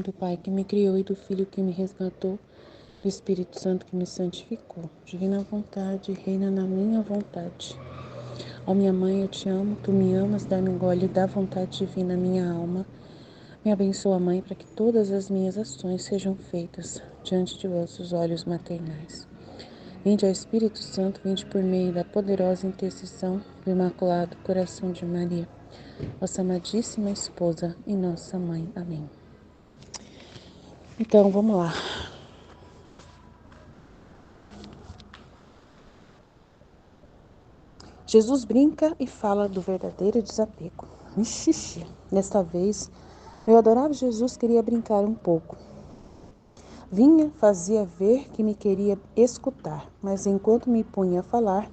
do Pai que me criou e do Filho que me resgatou, do Espírito Santo que me santificou. Divina vontade, reina na minha vontade. Ó minha mãe, eu te amo, tu me amas, dá-me gole da vontade divina na minha alma. Me abençoa, Mãe, para que todas as minhas ações sejam feitas diante de vossos olhos maternais. Vinde ao Espírito Santo, vinde por meio da poderosa intercessão do Imaculado Coração de Maria, vossa amadíssima esposa e nossa mãe. Amém. Então, vamos lá. Jesus brinca e fala do verdadeiro desapego. Ixi, desta vez, meu adorável Jesus queria brincar um pouco. Vinha, fazia ver que me queria escutar, mas enquanto me punha a falar,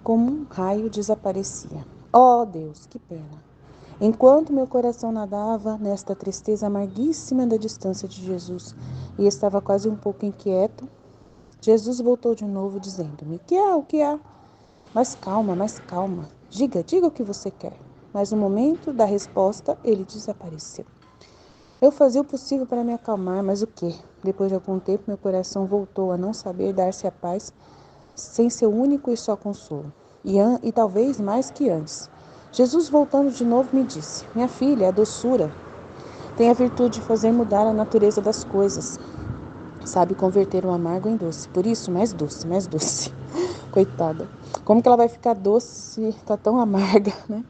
como um raio desaparecia. Oh, Deus, que pena! Enquanto meu coração nadava nesta tristeza amarguíssima da distância de Jesus e estava quase um pouco inquieto, Jesus voltou de novo dizendo-me: que há, o que há? Mais calma, mais calma. Diga o que você quer. Mas no momento da resposta, ele desapareceu. Eu fazia o possível para me acalmar, mas o quê? Depois de algum tempo, meu coração voltou a não saber dar-se a paz sem seu único e só consolo. E talvez mais que antes. Jesus, voltando de novo, me disse: minha filha, a doçura tem a virtude de fazer mudar a natureza das coisas. Sabe converter o amargo em doce. Por isso, mais doce, mais doce. Coitada. Como que ela vai ficar doce se está tão amarga, né?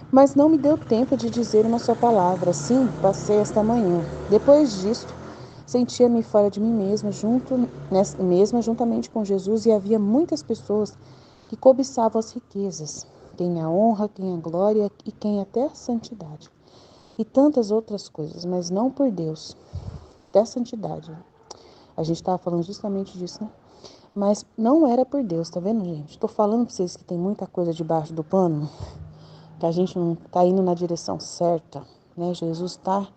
Mas não me deu tempo de dizer uma só palavra. Assim, passei esta manhã. Depois disto, sentia-me fora de mim mesma, juntamente com Jesus, e havia muitas pessoas que cobiçavam as riquezas, quem a honra, quem a glória e quem até a santidade. E tantas outras coisas, mas não por Deus. Até a santidade. A gente estava falando justamente disso, né? Mas não era por Deus, tá vendo, gente? Estou falando para vocês que tem muita coisa debaixo do pano, que a gente não está indo na direção certa, né? Jesus está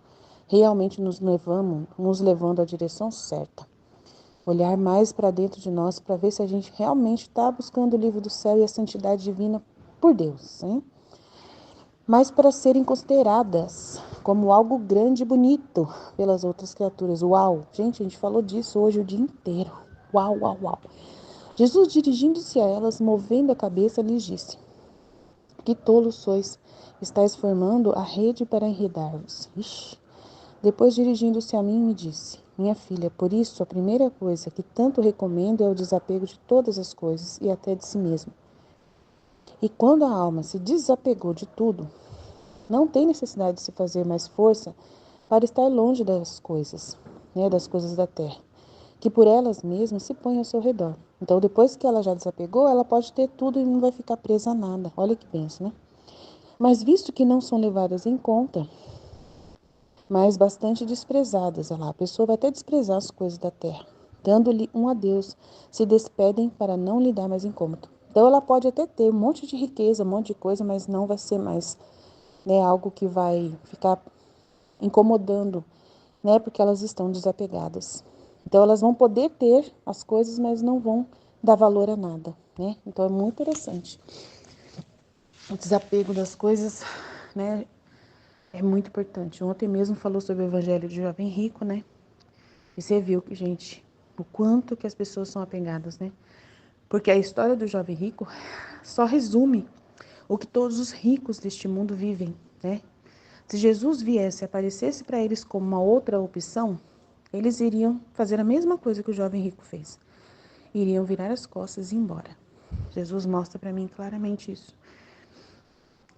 realmente nos levando à direção certa. Olhar mais para dentro de nós para ver se a gente realmente está buscando o livro do céu e a santidade divina por Deus, hein? Mas para serem consideradas como algo grande e bonito pelas outras criaturas. Uau! Gente, a gente falou disso hoje o dia inteiro. Uau, uau, uau. Jesus, dirigindo-se a elas, movendo a cabeça, lhes disse: que tolos sois, estáis formando a rede para enredar-vos. Ixi. Depois, dirigindo-se a mim, me disse: minha filha, por isso a primeira coisa que tanto recomendo é o desapego de todas as coisas e até de si mesmo. E quando a alma se desapegou de tudo, não tem necessidade de se fazer mais força para estar longe das coisas, né, das coisas da terra, que por elas mesmas se põem ao seu redor. Então, depois que ela já desapegou, ela pode ter tudo e não vai ficar presa a nada. Olha que pensa, né? Mas visto que não são levadas em conta, mas bastante desprezadas, olha lá, a pessoa vai até desprezar as coisas da terra, dando-lhe um adeus, se despedem para não lhe dar mais incômodo. Então, ela pode até ter um monte de riqueza, um monte de coisa, mas não vai ser mais, né, algo que vai ficar incomodando, né, porque elas estão desapegadas. Então, elas vão poder ter as coisas, mas não vão dar valor a nada, né? Então, é muito interessante. O desapego das coisas, né, é muito importante. Ontem mesmo falou sobre o Evangelho de Jovem Rico, né? E você viu que, gente, o quanto que as pessoas são apegadas, né? Porque a história do jovem rico só resume o que todos os ricos deste mundo vivem, né? Se Jesus viesse e aparecesse para eles como uma outra opção, eles iriam fazer a mesma coisa que o jovem rico fez. Iriam virar as costas e ir embora. Jesus mostra para mim claramente isso.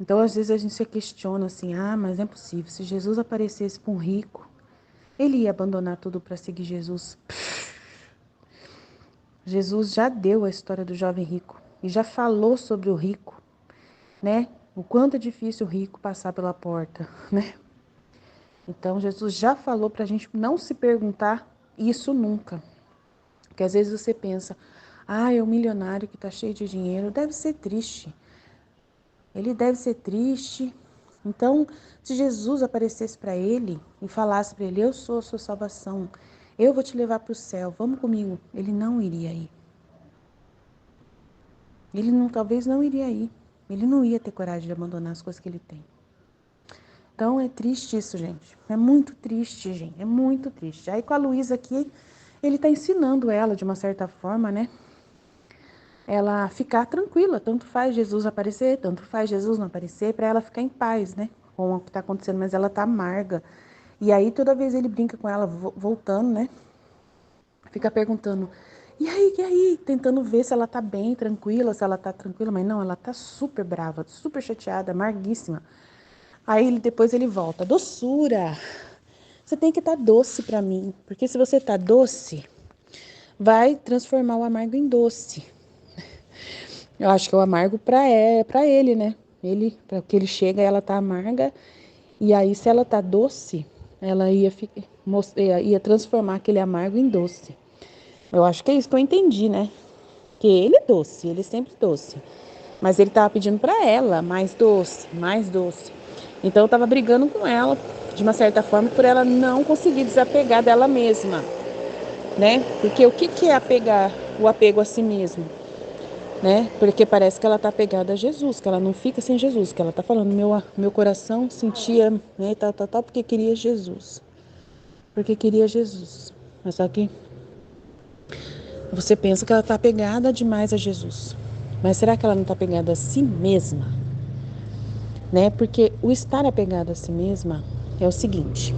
Então, às vezes a gente se questiona assim, mas não é possível. Se Jesus aparecesse para um rico, ele ia abandonar tudo para seguir Jesus. Jesus já deu a história do jovem rico e já falou sobre o rico, né? O quanto é difícil o rico passar pela porta, né? Então, Jesus já falou para a gente não se perguntar isso nunca. Porque às vezes você pensa, é um milionário que está cheio de dinheiro, deve ser triste. Ele deve ser triste. Então, se Jesus aparecesse para ele e falasse para ele, eu sou a sua salvação, eu vou te levar para o céu, vamos comigo, ele não iria ir. Talvez não iria ir. Ele não ia ter coragem de abandonar as coisas que ele tem. Então é triste isso, gente. É muito triste, gente. É muito triste. Aí com a Luísa aqui, ele tá ensinando ela, de uma certa forma, né? Ela ficar tranquila. Tanto faz Jesus aparecer, tanto faz Jesus não aparecer, para ela ficar em paz, né? Com o que tá acontecendo. Mas ela tá amarga. E aí toda vez ele brinca com ela, voltando, né? Fica perguntando, e aí, e aí? Tentando ver se ela tá bem, tranquila, se ela tá tranquila. Mas não, ela tá super brava, super chateada, amarguíssima. Aí depois ele volta, doçura. Você tem que estar doce para mim, porque se você tá doce, vai transformar o amargo em doce. Eu acho que é o amargo para ele, né? Ele, para que ele chega, ela tá amarga, e aí se ela tá doce, ela ia transformar aquele amargo em doce. Eu acho que é isso que eu entendi, né? Que ele é doce, ele é sempre doce. Mas ele tava pedindo para ela mais doce, mais doce. Então eu tava brigando com ela, de uma certa forma, por ela não conseguir desapegar dela mesma, né? Porque o que é apegar, o apego a si mesmo, né? Porque parece que ela tá apegada a Jesus, que ela não fica sem Jesus, que ela tá falando, meu coração sentia, né, tal, porque queria Jesus. Porque queria Jesus. Mas só que você pensa que ela tá apegada demais a Jesus. Mas será que ela não tá apegada a si mesma? Né? Porque o estar apegado a si mesma é o seguinte: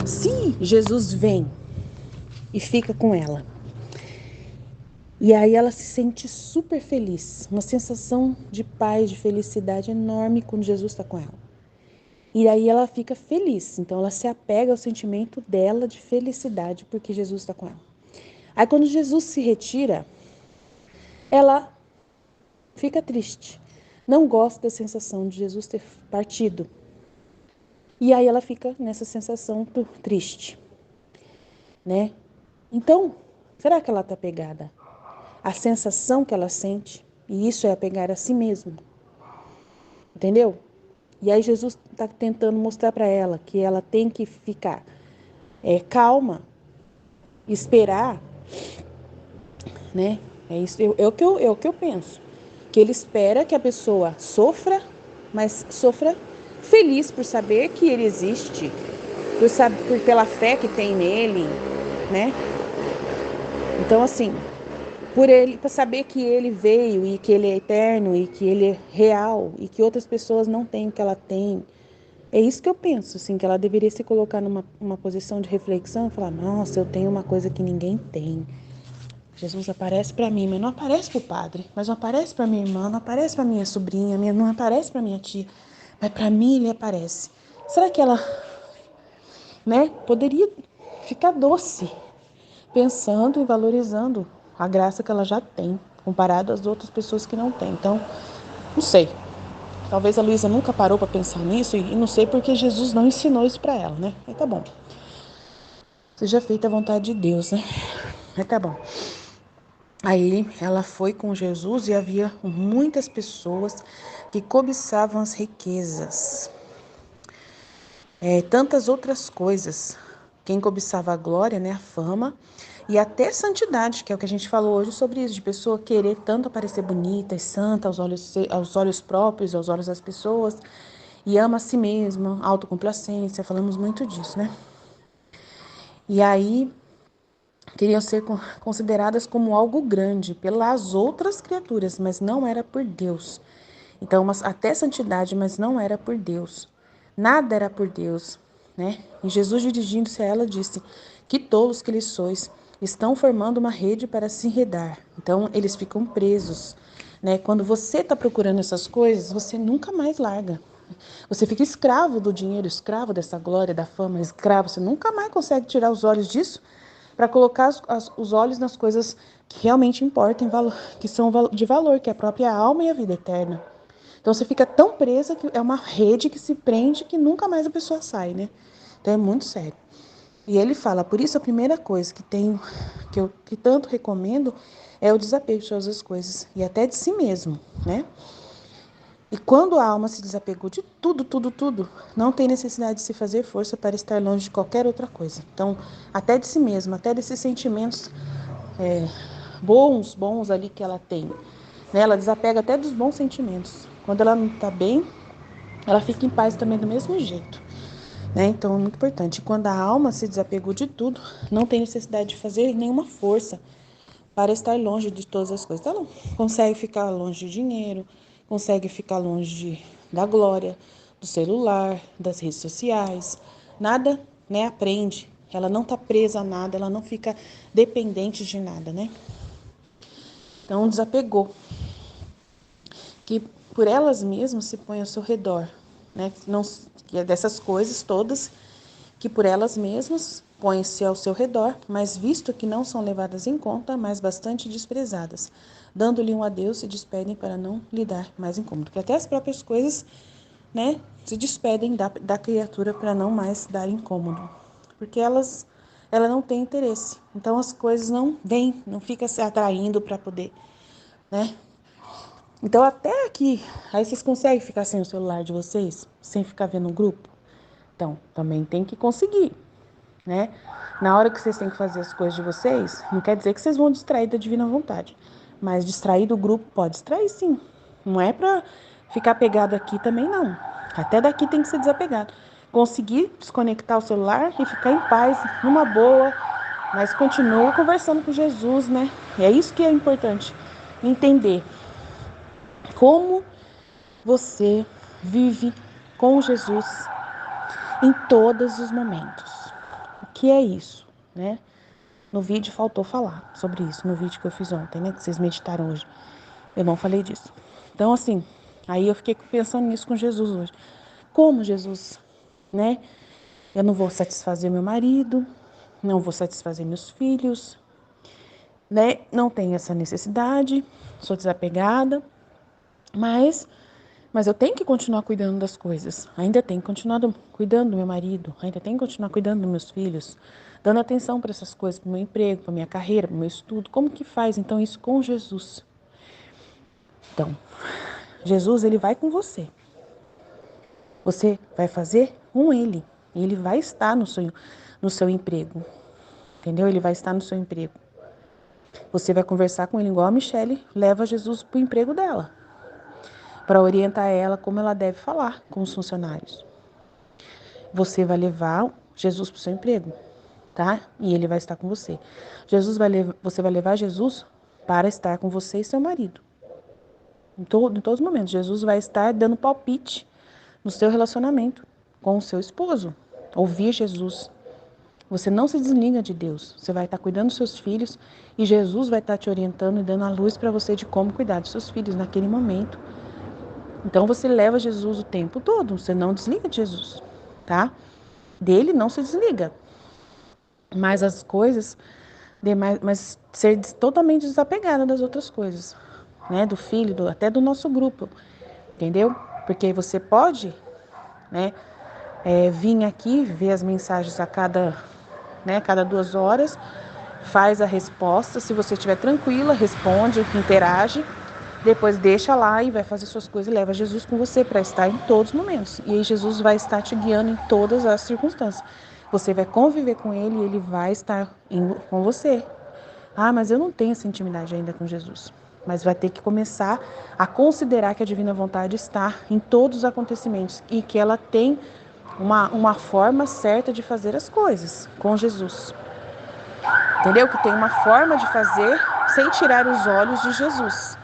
se Jesus vem e fica com ela, e aí ela se sente super feliz, uma sensação de paz, de felicidade enorme quando Jesus está com ela. E aí ela fica feliz, então ela se apega ao sentimento dela de felicidade porque Jesus está com ela. Aí quando Jesus se retira, ela fica triste, não gosta da sensação de Jesus ter partido. E aí ela fica nessa sensação triste, né? Então, será que ela está apegada à sensação que ela sente? E isso é apegar a si mesma, entendeu? E aí Jesus está tentando mostrar para ela que ela tem que ficar calma, esperar, né? É isso, é o que eu penso. Que ele espera que a pessoa sofra, mas sofra feliz por saber que ele existe, pela fé que tem nele, né? Então, assim, por ele, para saber que ele veio e que ele é eterno e que ele é real e que outras pessoas não têm o que ela tem. É isso que eu penso, assim, que ela deveria se colocar numa posição de reflexão e falar, nossa, eu tenho uma coisa que ninguém tem. Jesus aparece para mim, mas não aparece para o padre, mas não aparece para minha irmã, não aparece para minha sobrinha, não aparece para minha tia, mas para mim ele aparece. Será que ela, né, poderia ficar doce, pensando e valorizando a graça que ela já tem, comparado às outras pessoas que não têm? Então, não sei. Talvez a Luísa nunca parou para pensar nisso e não sei porque Jesus não ensinou isso para ela, né? Mas tá bom. Seja feita a vontade de Deus, né? Mas tá bom. Aí ela foi com Jesus e havia muitas pessoas que cobiçavam as riquezas, tantas outras coisas. Quem cobiçava a glória, né, a fama e até santidade, que é o que a gente falou hoje sobre isso, de pessoa querer tanto aparecer bonita e santa aos olhos próprios, aos olhos das pessoas, e ama a si mesma, autocomplacência, falamos muito disso, né? E aí queriam ser consideradas como algo grande pelas outras criaturas, mas não era por Deus. Então, até santidade, mas não era por Deus. Nada era por Deus, né? E Jesus, dirigindo-se a ela, disse: que tolos que eles sois, estão formando uma rede para se enredar. Então, eles ficam presos, né? Quando você está procurando essas coisas, você nunca mais larga. Você fica escravo do dinheiro, escravo dessa glória, da fama, escravo. Você nunca mais consegue tirar os olhos disso para colocar os olhos nas coisas que realmente importam, que são de valor, que é a própria alma e a vida eterna. Então você fica tão presa que é uma rede que se prende que nunca mais a pessoa sai, né? Então é muito sério. E ele fala, por isso a primeira coisa que tanto recomendo é o desapego de todas as coisas e até de si mesmo, né? E quando a alma se desapegou de tudo, não tem necessidade de se fazer força para estar longe de qualquer outra coisa. Então, até de si mesma, até desses sentimentos bons ali que ela tem. Né? Ela desapega até dos bons sentimentos. Quando ela não está bem, ela fica em paz também do mesmo jeito, né? Então é muito importante. Quando a alma se desapegou de tudo, não tem necessidade de fazer nenhuma força para estar longe de todas as coisas. Então, ela consegue ficar longe do dinheiro, consegue ficar longe da glória, do celular, das redes sociais. Nada, né, aprende. Ela não está presa a nada, ela não fica dependente de nada, né? Então, desapegou. Que por elas mesmas se põem ao seu redor, né? Não, que é dessas coisas todas que por elas mesmas põem-se ao seu redor, mas visto que não são levadas em conta, mas bastante desprezadas. Dando-lhe um adeus, se despedem para não lhe dar mais incômodo. Porque até as próprias coisas, né, se despedem da criatura para não mais dar incômodo. Porque ela não tem interesse. Então as coisas não vêm, não fica se atraindo para poder, né? Então até aqui, aí vocês conseguem ficar sem o celular de vocês, sem ficar vendo um grupo? Então, também tem que conseguir, né? Na hora que vocês têm que fazer as coisas de vocês, não quer dizer que vocês vão distrair da divina vontade. Mas distrair do grupo pode distrair, sim. Não é pra ficar pegado aqui também, não. Até daqui tem que ser desapegado. Conseguir desconectar o celular e ficar em paz, numa boa, mas continua conversando com Jesus, né? E é isso que é importante. Entender como você vive com Jesus em todos os momentos. O que é isso, né? No vídeo faltou falar sobre isso, no vídeo que eu fiz ontem, né? Que vocês meditaram hoje. Eu não falei disso. Então, assim, aí eu fiquei pensando nisso com Jesus hoje. Como Jesus, né? Eu não vou satisfazer meu marido, não vou satisfazer meus filhos, né? Não tenho essa necessidade, sou desapegada, mas eu tenho que continuar cuidando das coisas. Ainda tenho que continuar cuidando do meu marido, ainda tenho que continuar cuidando dos meus filhos, dando atenção para essas coisas, para o meu emprego, para a minha carreira, para o meu estudo. Como que faz, então, isso com Jesus? Então, Jesus, ele vai com você. Você vai fazer com ele. Ele vai estar no seu emprego. Entendeu? Ele vai estar no seu emprego. Você vai conversar com ele igual a Michele leva Jesus para o emprego dela, para orientar ela como ela deve falar com os funcionários. Você vai levar Jesus para o seu emprego, tá? E ele vai estar com você. Você vai levar Jesus para estar com você e seu marido. Em todos os momentos, Jesus vai estar dando palpite no seu relacionamento com o seu esposo. Ouvir Jesus. Você não se desliga de Deus. Você vai estar cuidando dos seus filhos e Jesus vai estar te orientando e dando a luz para você de como cuidar dos seus filhos naquele momento. Então você leva Jesus o tempo todo. Você não desliga de Jesus, tá? Dele não se desliga. Mas as coisas, mas ser totalmente desapegada das outras coisas, né? Do filho, até do nosso grupo, entendeu? Porque você pode, né? Vir aqui, ver as mensagens a cada 2 horas, faz a resposta. Se você estiver tranquila, responde, interage. Depois deixa lá e vai fazer suas coisas e leva Jesus com você para estar em todos os momentos. E aí Jesus vai estar te guiando em todas as circunstâncias. Você vai conviver com ele e ele vai estar com você. Ah, mas eu não tenho essa intimidade ainda com Jesus. Mas vai ter que começar a considerar que a divina vontade está em todos os acontecimentos e que ela tem uma forma certa de fazer as coisas com Jesus. Entendeu? Que tem uma forma de fazer sem tirar os olhos de Jesus.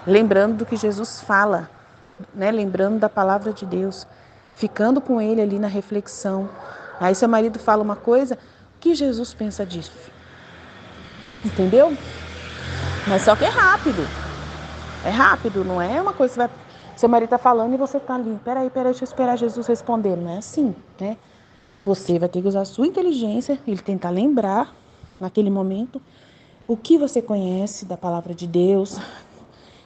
Lembrando do que Jesus fala, né? Lembrando da palavra de Deus, ficando com ele ali na reflexão. Aí seu marido fala uma coisa, o que Jesus pensa disso? Entendeu? Mas só que é rápido. É rápido, não é uma coisa que você vai... Seu marido tá falando e você tá ali. Peraí, deixa eu esperar Jesus responder. Não é assim, né? Você vai ter que usar a sua inteligência e tentar lembrar, naquele momento, o que você conhece da palavra de Deus,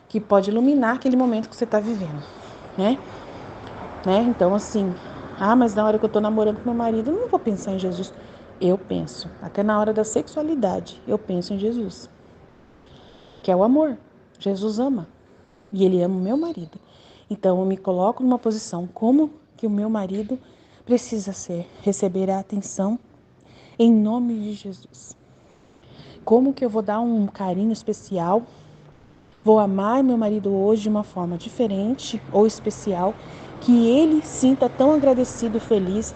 que pode iluminar aquele momento que você está vivendo, né? Então, assim, mas na hora que eu tô namorando com meu marido, eu não vou pensar em Jesus. Eu penso, até na hora da sexualidade, eu penso em Jesus, que é o amor. Jesus ama. E ele ama o meu marido. Então eu me coloco numa posição como que o meu marido precisa receber a atenção em nome de Jesus. Como que eu vou dar um carinho especial? Vou amar meu marido hoje de uma forma diferente ou especial que ele sinta tão agradecido e feliz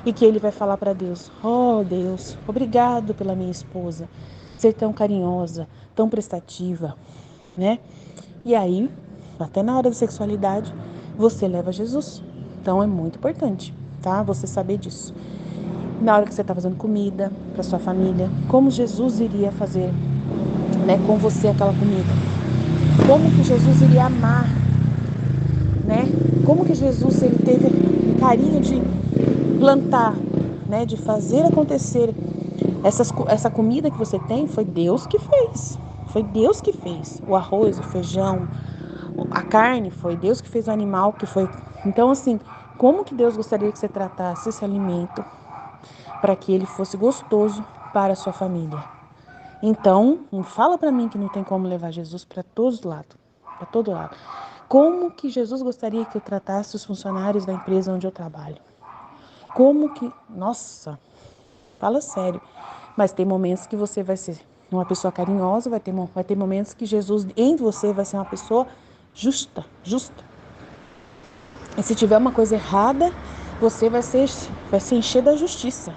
e que ele vai falar para Deus: oh Deus, obrigado pela minha esposa, ser tão carinhosa, tão prestativa, né? E aí, até na hora da sexualidade, você leva Jesus. Então é muito importante, tá? Você saber disso. Na hora que você está fazendo comida para sua família, como Jesus iria fazer, né, com você aquela comida? Como que Jesus iria amar, né? Como que Jesus ele teve o carinho de plantar, né, de fazer acontecer essa comida que você tem, foi Deus que fez. Foi Deus que fez. O arroz, o feijão, a carne, foi Deus que fez o animal que foi. Então, assim, como que Deus gostaria que você tratasse esse alimento para que ele fosse gostoso para a sua família? Então, não fala para mim que não tem como levar Jesus para todos os lados, para todo lado. Como que Jesus gostaria que eu tratasse os funcionários da empresa onde eu trabalho? Como que, nossa, fala sério. Mas tem momentos que você vai ser uma pessoa carinhosa, vai ter momentos que Jesus em você vai ser uma pessoa justa, justa. E se tiver uma coisa errada, você vai se encher da justiça,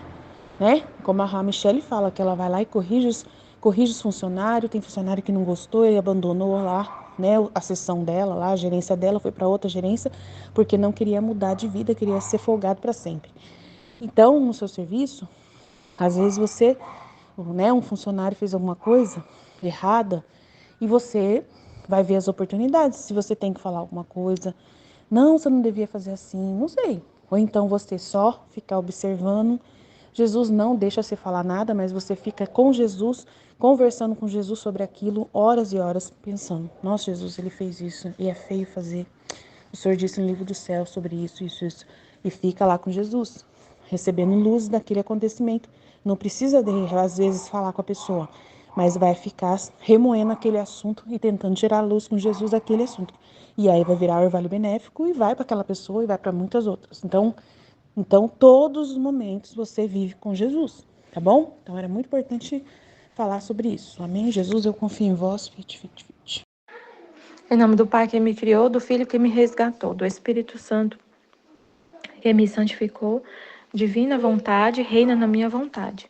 né? Como a Michelle fala, que ela vai lá e corrige os funcionários, tem funcionário que não gostou e abandonou lá, né, a sessão dela, lá, a gerência dela foi para outra gerência, porque não queria mudar de vida, queria ser folgado para sempre. Então, no seu serviço, às vezes você, né, um funcionário fez alguma coisa errada e você vai ver as oportunidades. Se você tem que falar alguma coisa, não, você não devia fazer assim, não sei. Ou então você só ficar observando. Jesus não deixa você falar nada, mas você fica com Jesus, conversando com Jesus sobre aquilo, horas e horas, pensando: nossa, Jesus, ele fez isso e é feio fazer. O Senhor disse no livro do céu sobre isso, isso, isso. E fica lá com Jesus, recebendo luz daquele acontecimento. Não precisa, às vezes, falar com a pessoa, mas vai ficar remoendo aquele assunto e tentando tirar a luz com Jesus daquele assunto. E aí vai virar orvalho benéfico e vai para aquela pessoa e vai para muitas outras. Então, todos os momentos você vive com Jesus, tá bom? Então, era muito importante falar sobre isso. Amém? Jesus, eu confio em vós. Fit, fit, fit. Em nome do Pai que me criou, do Filho que me resgatou, do Espírito Santo que me santificou, divina vontade, reina na minha vontade.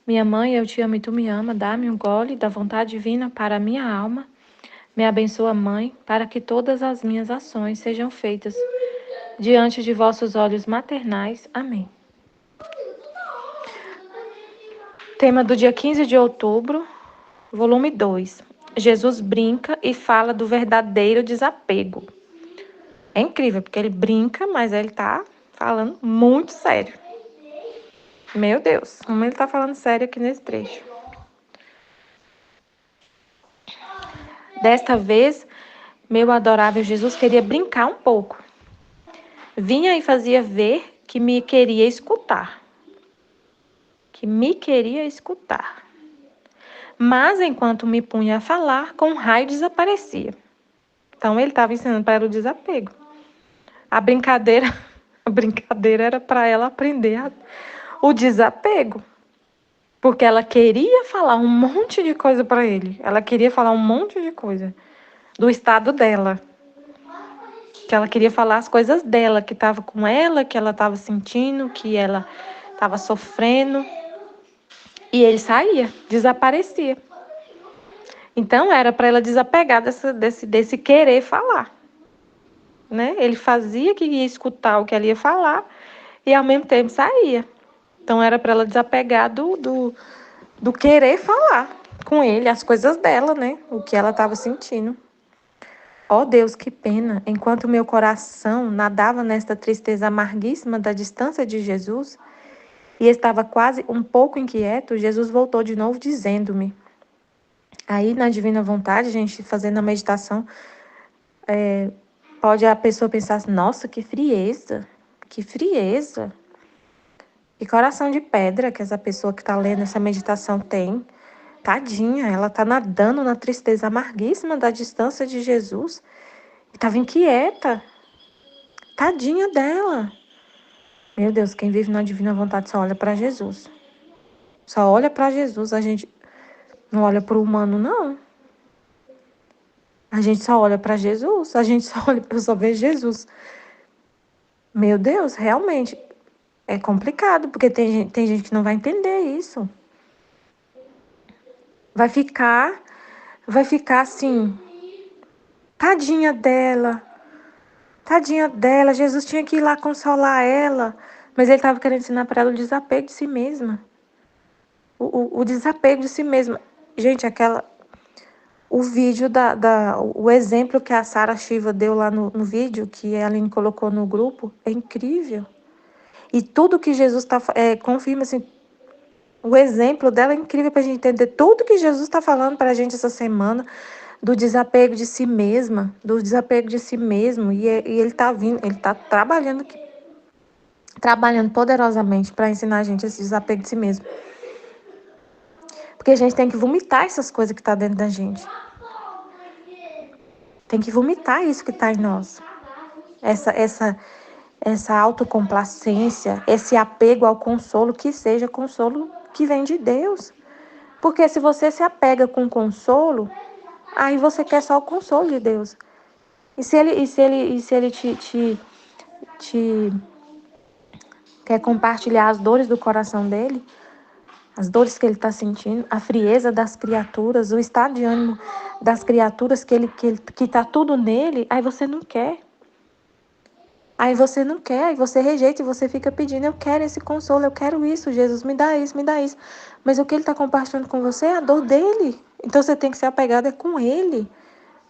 Minha mãe, eu te amo e tu me ama, dá-me um gole da vontade divina para a minha alma. Me abençoa, Mãe, para que todas as minhas ações sejam feitas diante de vossos olhos maternais. Amém. Tema do dia 15 de outubro, volume 2. Jesus brinca e fala do verdadeiro desapego. É incrível, porque ele brinca, mas ele tá falando muito sério. Meu Deus, como ele tá falando sério aqui nesse trecho. Desta vez, meu adorável Jesus queria brincar um pouco. Vinha e fazia ver que me queria escutar. Mas enquanto me punha a falar, com um raio desaparecia. Então ele estava ensinando para ela o desapego. A brincadeira era para ela aprender o desapego. Porque ela queria falar um monte de coisa para ele. Ela queria falar um monte de coisa do estado dela. Que ela queria falar as coisas dela, que estava com ela, que ela estava sentindo, que ela estava sofrendo. E ele saía, desaparecia. Então era para ela desapegar desse querer falar. Né? Ele fazia que ia escutar o que ela ia falar e ao mesmo tempo saía. Então era para ela desapegar do querer falar com ele as coisas dela, né? O que ela estava sentindo. Ó Deus, que pena! Enquanto meu coração nadava nesta tristeza amarguíssima da distância de Jesus e estava quase um pouco inquieto, Jesus voltou de novo dizendo-me. Aí na Divina Vontade, a gente fazendo a meditação, pode a pessoa pensar assim, nossa, que frieza, que frieza. Que coração de pedra que essa pessoa que está lendo essa meditação tem. Tadinha, ela está nadando na tristeza amarguíssima da distância de Jesus. E estava inquieta. Tadinha dela. Meu Deus, quem vive na divina vontade só olha para Jesus. Só olha para Jesus, a gente não olha para o humano, não. A gente só olha para Jesus, eu só vejo Jesus. Meu Deus, realmente é complicado, porque tem gente que não vai entender isso. Vai ficar assim, tadinha dela. Tadinha dela, Jesus tinha que ir lá consolar ela, mas ele estava querendo ensinar para ela o desapego de si mesma. O desapego de si mesma. Gente, o vídeo o exemplo que a Sara Shiva deu lá no vídeo, que a Aline colocou no grupo, é incrível. E tudo que Jesus confirma, assim, o exemplo dela é incrível para a gente entender tudo que Jesus está falando para a gente essa semana, do desapego de si mesma, do desapego de si mesmo. E ele está vindo, ele está trabalhando poderosamente para ensinar a gente esse desapego de si mesmo. Porque a gente tem que vomitar essas coisas que tá dentro da gente. Tem que vomitar isso que tá em nós. Essa autocomplacência, esse apego ao consolo, que seja consolo que vem de Deus. Porque se você se apega com consolo, aí você quer só o consolo de Deus. E se ele te quer compartilhar as dores do coração dele, as dores que ele está sentindo, a frieza das criaturas, o estado de ânimo das criaturas que está tudo nele, aí você não quer. Aí você não quer, aí você rejeita e você fica pedindo, eu quero esse consolo, eu quero isso, Jesus, me dá isso, me dá isso. Mas o que ele está compartilhando com você é a dor dele. Então você tem que ser apegado com ele,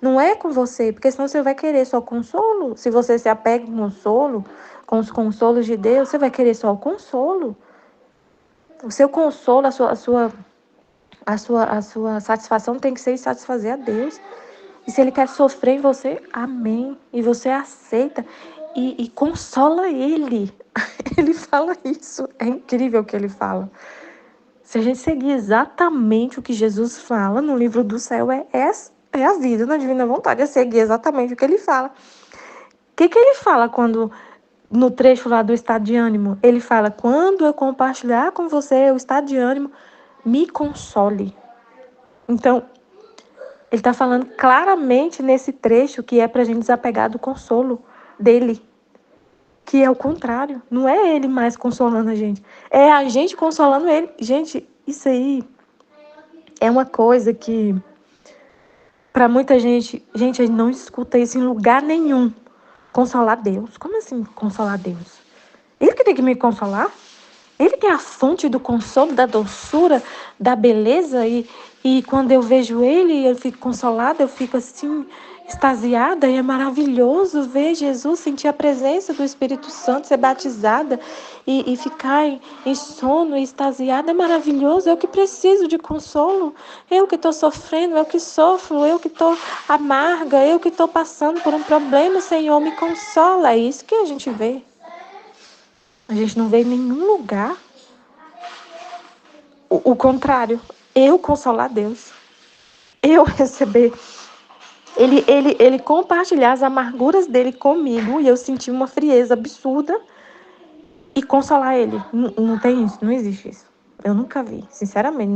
não é com você, porque senão você vai querer só consolo. Se você se apega com consolo, com os consolos de Deus, você vai querer só o consolo. O seu consolo, a sua satisfação tem que ser satisfazer a Deus. E se ele quer sofrer em você, amém. E você aceita e consola ele. Ele fala isso. É incrível o que ele fala. Se a gente seguir exatamente o que Jesus fala no livro do céu, é a vida na divina vontade. É seguir exatamente o que ele fala. O que ele fala quando, no trecho lá do estado de ânimo, ele fala, quando eu compartilhar com você o estado de ânimo, me console. Então, ele está falando claramente nesse trecho que é para a gente desapegar do consolo dele, que é o contrário. Não é ele mais consolando a gente, é a gente consolando ele. Gente, isso aí é uma coisa que, para muita gente, a gente não escuta isso em lugar nenhum. Consolar Deus. Como assim consolar Deus? Ele que tem que me consolar? Ele que é a fonte do consolo, da doçura, da beleza. E quando eu vejo ele, eu fico consolada, eu fico assim, extasiada. E é maravilhoso ver Jesus, sentir a presença do Espírito Santo, ser batizada e ficar em sono e extasiada. É maravilhoso. Eu que preciso de consolo. Eu que estou sofrendo, eu que sofro, eu que estou amarga, eu que estou passando por um problema. Senhor, me consola. É isso que a gente vê. A gente não vê em nenhum lugar o contrário. Eu consolar Deus. Eu receber. Ele compartilhar as amarguras dele comigo e eu sentir uma frieza absurda e consolar ele. Não tem isso, não existe isso. Eu nunca vi, sinceramente.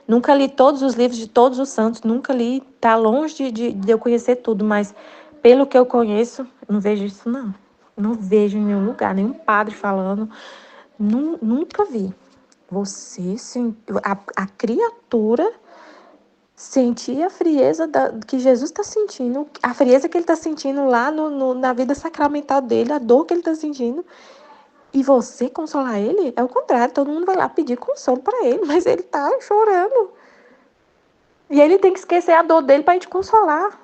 Nunca li todos os livros de todos os santos, nunca li. Tá longe de eu conhecer tudo, mas pelo que eu conheço, não vejo isso, não. Não vejo em nenhum lugar, nenhum padre falando. Nunca vi. Você sentiu, a criatura sentir a frieza que Jesus está sentindo, a frieza que ele está sentindo lá na vida sacramental dele, a dor que ele está sentindo, e você consolar ele, é o contrário, todo mundo vai lá pedir consolo para ele, mas ele está chorando. E ele tem que esquecer a dor dele para a gente consolar.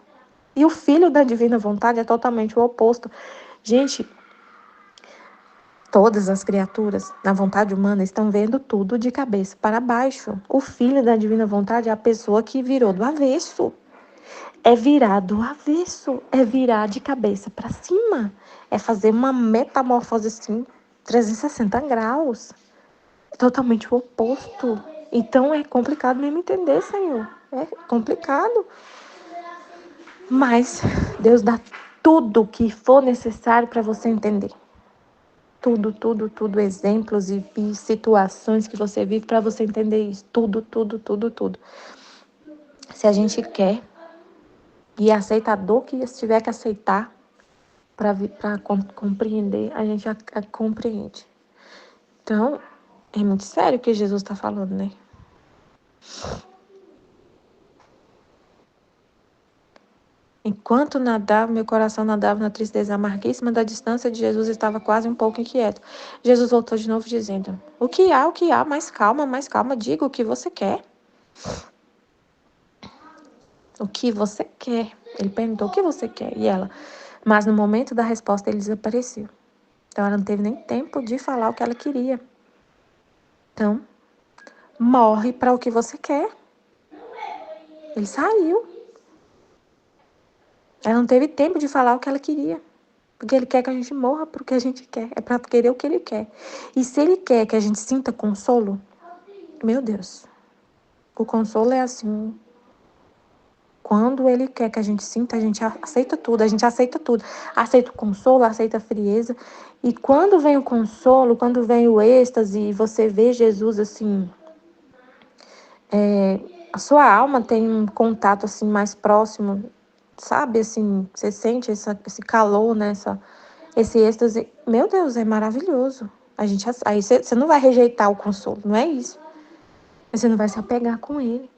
E o filho da divina vontade é totalmente o oposto. Gente, todas as criaturas, na vontade humana, estão vendo tudo de cabeça para baixo. O filho da divina vontade é a pessoa que virou do avesso. É virar do avesso, é virar de cabeça para cima. É fazer uma metamorfose assim, 360 graus. É totalmente o oposto. Então é complicado mesmo entender, Senhor. É complicado. Mas Deus dá tudo o que for necessário para você entender. Tudo, exemplos e situações que você vive para você entender isso. Tudo. Se a gente quer e aceita a dor que tiver que aceitar, para compreender, a gente compreende. Então, é muito sério o que Jesus está falando, né? Enquanto nadava, meu coração nadava na tristeza amarguíssima da distância de Jesus, estava quase um pouco inquieto. Jesus voltou de novo dizendo: O que há? O que há? Mais calma, diga o que você quer. O que você quer? Ele perguntou: O que você quer? E ela: Mas no momento da resposta ele desapareceu. Então ela não teve nem tempo de falar o que ela queria. Então, morre para o que você quer. Ele saiu. Ela não teve tempo de falar o que ela queria. Porque ele quer que a gente morra porque a gente quer. É para querer o que ele quer. E se ele quer que a gente sinta consolo, meu Deus, o consolo é assim. Quando ele quer que a gente sinta, a gente aceita tudo. A gente aceita tudo. Aceita o consolo, aceita a frieza. E quando vem o consolo, quando vem o êxtase, e você vê Jesus assim, a sua alma tem um contato assim mais próximo, sabe? Assim, você sente esse calor, né? Esse êxtase. Meu Deus, é maravilhoso. Aí você não vai rejeitar o consolo, não é isso. Mas você não vai se apegar com ele.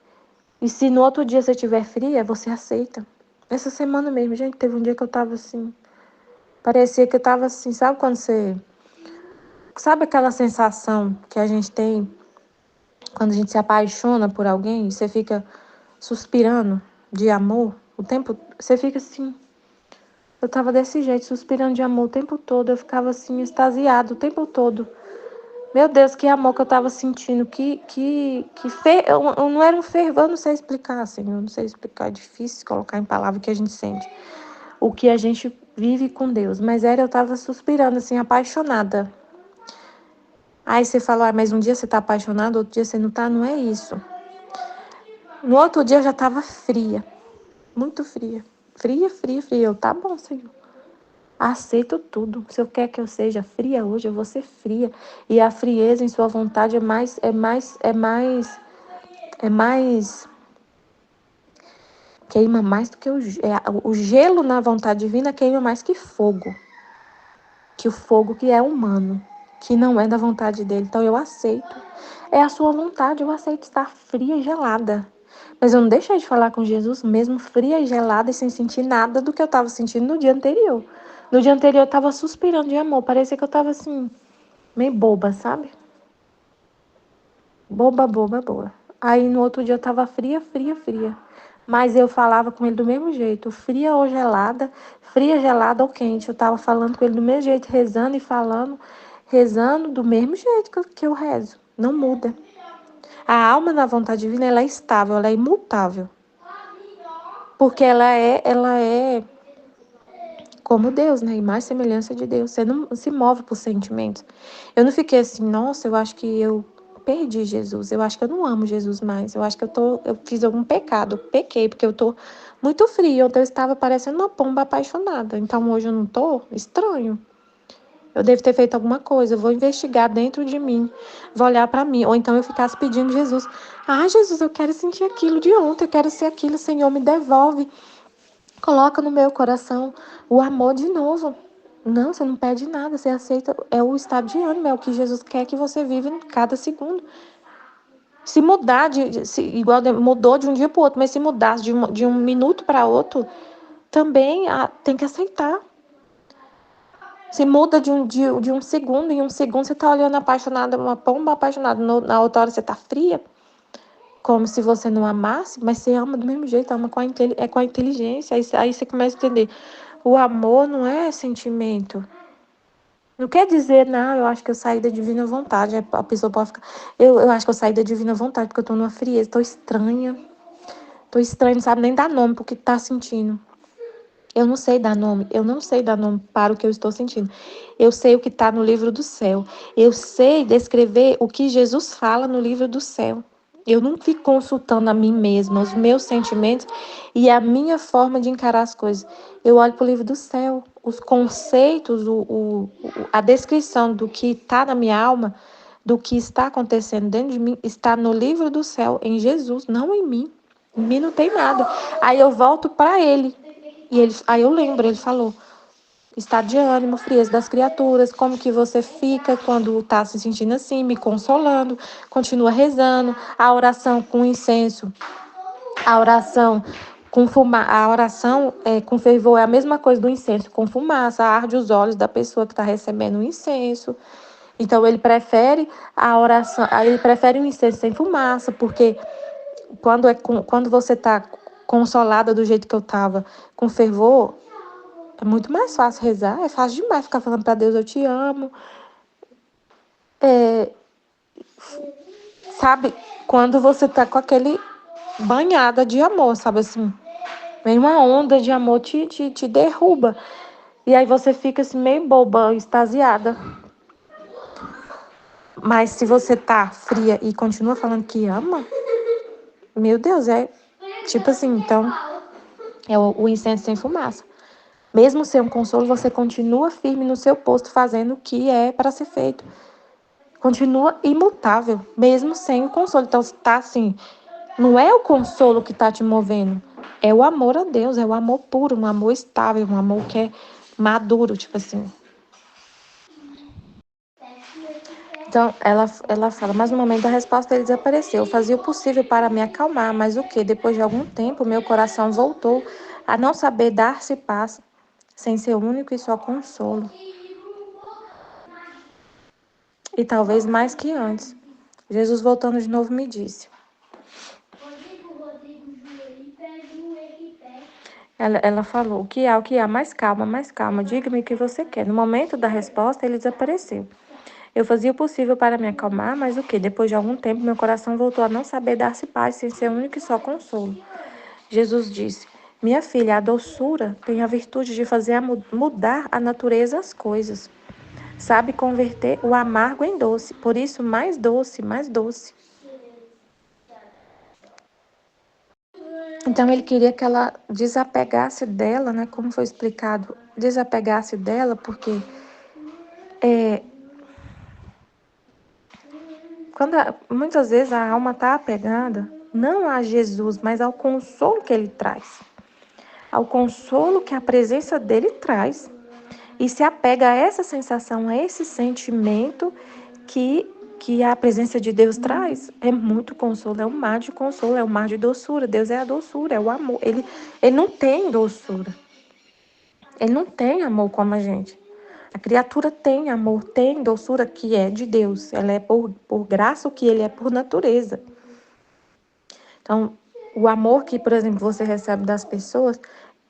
E se no outro dia você estiver fria, você aceita. Essa semana mesmo, gente, teve um dia que eu tava assim. Parecia que eu tava assim, sabe quando você. Sabe aquela sensação que a gente tem quando a gente se apaixona por alguém e você fica suspirando de amor o tempo. Você fica assim. Eu tava desse jeito, suspirando de amor o tempo todo. Eu ficava assim, extasiado o tempo todo. Meu Deus, que amor que eu tava sentindo. Eu não era um fervor, eu não sei explicar, assim. Eu não sei explicar, é difícil colocar em palavras o que a gente sente. O que a gente vive com Deus. Mas eu tava suspirando, assim, apaixonada. Aí você fala, mas um dia você tá apaixonado, outro dia você não tá. Não é isso. No outro dia eu já tava fria. Muito fria. Fria, fria, fria. Eu, tá bom, Senhor. Aceito tudo. Se eu quer que eu seja fria hoje, eu vou ser fria. E a frieza em sua vontade queima mais do que o gelo na vontade divina queima mais que fogo. Que o fogo que é humano, que não é da vontade dele. Então eu aceito. É a sua vontade, eu aceito estar fria e gelada. Mas eu não deixei de falar com Jesus mesmo fria e gelada e sem sentir nada do que eu estava sentindo no dia anterior. No dia anterior eu estava suspirando de amor. Parecia que eu estava assim, meio boba, sabe? Boba, boba, boba. Aí no outro dia eu estava fria, fria, fria. Mas eu falava com ele do mesmo jeito, fria, gelada ou quente. Eu estava falando com ele do mesmo jeito, rezando e falando, rezando do mesmo jeito que eu rezo. Não muda. A alma na vontade divina, ela é estável, ela é imutável. Porque ela é como Deus, né? Imagem e semelhança de Deus. Você não se move por sentimentos. Eu não fiquei assim, nossa, eu acho que eu perdi Jesus. Eu acho que eu não amo Jesus mais. Eu acho que eu fiz algum pecado. Eu pequei, porque eu tô muito fria. Ontem eu estava parecendo uma pomba apaixonada. Então hoje eu não tô? Estranho. Eu devo ter feito alguma coisa. Eu vou investigar dentro de mim. Vou olhar para mim. Ou então eu ficasse pedindo Jesus. Ah, Jesus, eu quero sentir aquilo de ontem. Eu quero ser aquilo. Senhor, me devolve. Coloca no meu coração o amor de novo. Não, você não pede nada, você aceita. É o estado de ânimo, é o que Jesus quer que você vive em cada segundo. Se mudar, igual mudou de um dia para o outro, mas se mudasse de um minuto para outro, também tem que aceitar. Se muda de um segundo, em um segundo você está olhando apaixonada, uma pomba apaixonada, na outra hora você está fria, como se você não amasse, mas você ama do mesmo jeito, ama com a inteligência. Aí você começa a entender. O amor não é sentimento. Não quer dizer, não, eu acho que eu saí da divina vontade. A pessoa pode ficar. Eu acho que eu saí da divina vontade, porque eu tô numa frieza, tô estranha. Tô estranha, não sabe nem dar nome pro que tá sentindo. Eu não sei dar nome, para o que eu estou sentindo. Eu sei o que está no livro do céu. Eu sei descrever o que Jesus fala no livro do céu. Eu não fico consultando a mim mesma, os meus sentimentos e a minha forma de encarar as coisas. Eu olho para o livro do céu, os conceitos, a descrição do que está na minha alma, do que está acontecendo dentro de mim, está no livro do céu, em Jesus, não em mim. Em mim não tem nada. Aí eu volto para ele. Aí eu lembro, ele falou, estado de ânimo, frieza das criaturas, como que você fica quando está se sentindo assim, me consolando, continua rezando, a oração com incenso, a oração a oração com fervor é a mesma coisa do incenso com fumaça, arde os olhos da pessoa que está recebendo o incenso. Então ele prefere a oração, ele prefere o incenso sem fumaça, porque quando você está consolada do jeito que eu estava, com fervor, é muito mais fácil rezar, é fácil demais ficar falando para Deus, eu te amo. Sabe, quando você tá com aquele banhada de amor, sabe assim, vem uma onda de amor, te derruba. E aí você fica assim meio boba, extasiada. Mas se você tá fria e continua falando que ama, meu Deus, é tipo assim, então é o incenso sem fumaça. Mesmo sem um consolo, você continua firme no seu posto, fazendo o que é para ser feito. Continua imutável, mesmo sem o consolo. Então, tá assim, não é o consolo que tá te movendo, é o amor a Deus, é o amor puro, um amor estável, um amor que é maduro, tipo assim. Então, ela fala, mas no momento da resposta ele desapareceu. Eu fazia o possível para me acalmar, mas o que? Depois de algum tempo, meu coração voltou a não saber dar-se paz, sem seu único e só consolo. E talvez mais que antes. Jesus voltando de novo me disse. Ela falou, o que há, mais calma, diga-me o que você quer. No momento da resposta, ele desapareceu. Eu fazia o possível para me acalmar, mas o que? Depois de algum tempo, meu coração voltou a não saber dar-se paz, sem ser único e só consolo. Jesus disse, minha filha, a doçura tem a virtude de fazer mudar a natureza das coisas. Sabe converter o amargo em doce, por isso mais doce, mais doce. Então ele queria que ela desapegasse dela, né? Como foi explicado, desapegasse dela, porque muitas vezes a alma está apegada não a Jesus, mas ao consolo que ele traz, ao consolo que a presença dele traz, e se apega a essa sensação, a esse sentimento que a presença de Deus traz. É muito consolo, é um mar de consolo, é um mar de doçura. Deus é a doçura, é o amor. Ele não tem doçura. Ele não tem amor como a gente. A criatura tem amor, tem doçura que é de Deus. Ela é por graça o que ele é por natureza. Então, o amor que, por exemplo, você recebe das pessoas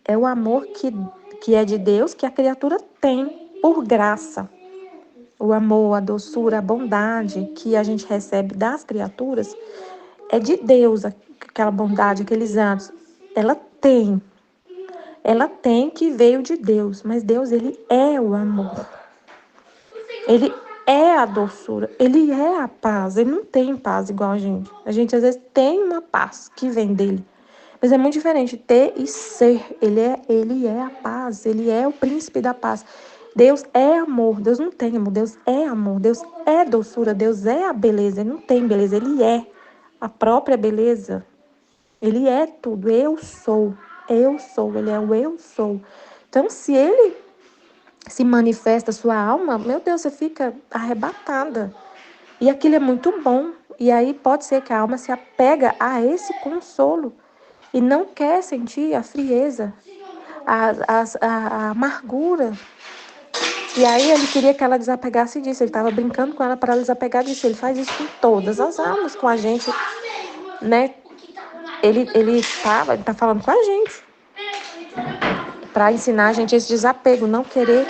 é o amor que é de Deus, que a criatura tem por graça. O amor, a doçura, a bondade que a gente recebe das criaturas é de Deus, aquela bondade, aqueles atos. Ela tem que veio de Deus, mas Deus, ele é o amor. Ele é a doçura, ele é a paz. Ele não tem paz igual a gente. A gente às vezes tem uma paz que vem dele. Mas é muito diferente ter e ser. Ele é a paz, ele é o príncipe da paz. Deus é amor, Deus não tem amor, Deus é amor, Deus é doçura, Deus é a beleza, ele não tem beleza, ele é a própria beleza. Ele é tudo, eu sou, ele é o eu sou. Então, se ele se manifesta a sua alma, meu Deus, você fica arrebatada. E aquilo é muito bom. E aí pode ser que a alma se apega a esse consolo e não quer sentir a frieza, a amargura. E aí ele queria que ela desapegasse disso. Ele estava brincando com ela para ela desapegar disso. Ele faz isso com todas as almas, com a gente, né? Ele tá falando com a gente para ensinar a gente esse desapego, não querer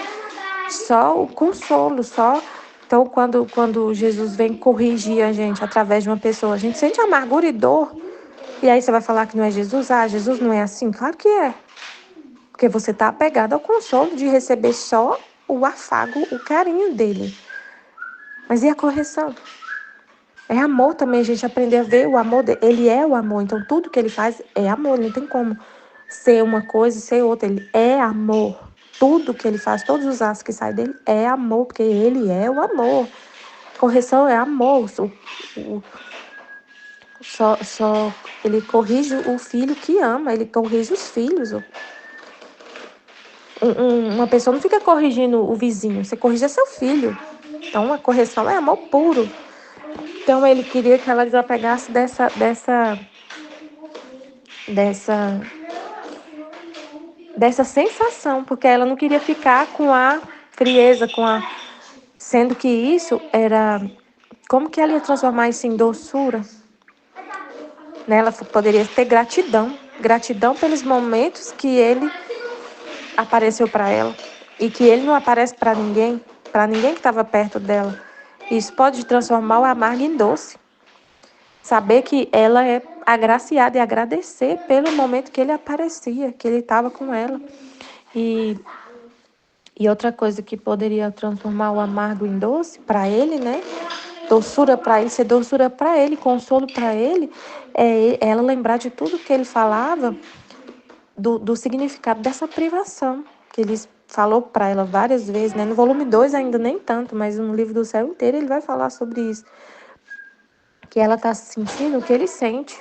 só o consolo, só. Então, quando Jesus vem corrigir a gente através de uma pessoa, a gente sente amargura e dor. E aí você vai falar que não é Jesus? Ah, Jesus não é assim? Claro que é. Porque você está apegado ao consolo de receber só o afago, o carinho dele. Mas e a correção? É amor também, a gente aprender a ver o amor dele. Ele é o amor, então tudo que ele faz é amor. Não tem como ser uma coisa e ser outra. Ele é amor. Tudo que ele faz, todos os atos que saem dele é amor, porque ele é o amor. Correção é amor. Só ele corrige o filho que ama, ele corrige os filhos. Uma pessoa não fica corrigindo o vizinho, você corrige seu filho. Então, a correção é amor puro. Então, ele queria que ela desapegasse dessa sensação, porque ela não queria ficar com a frieza, sendo que isso era... Como que ela ia transformar isso em doçura? Né? Ela poderia ter gratidão pelos momentos que ele apareceu para ela e que ele não aparece para ninguém que estava perto dela. Isso pode transformar o amargo em doce. Saber que ela é agraciada e agradecer pelo momento que ele aparecia, que ele estava com ela. E outra coisa que poderia transformar o amargo em doce para ele, né? Doçura para ele, ser doçura para ele, consolo para ele, é ela lembrar de tudo que ele falava, do significado dessa privação, que ele falou para ela várias vezes, né? No volume 2 ainda nem tanto, mas no livro do céu inteiro ele vai falar sobre isso. Que ela está sentindo o que ele sente,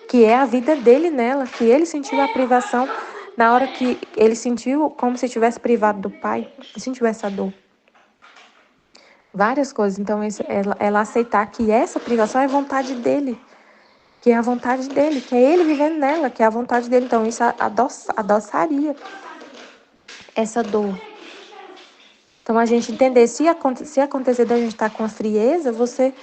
que é a vida dele nela, que ele sentiu a privação na hora que ele sentiu como se tivesse privado do pai, sentiu essa dor. Várias coisas. Então, ela aceitar que essa privação é vontade dele, que é a vontade dele, que é ele vivendo nela, que é a vontade dele. Então, isso adoçaria essa dor. Então, a gente entender, se acontecer da gente estar com a frieza, você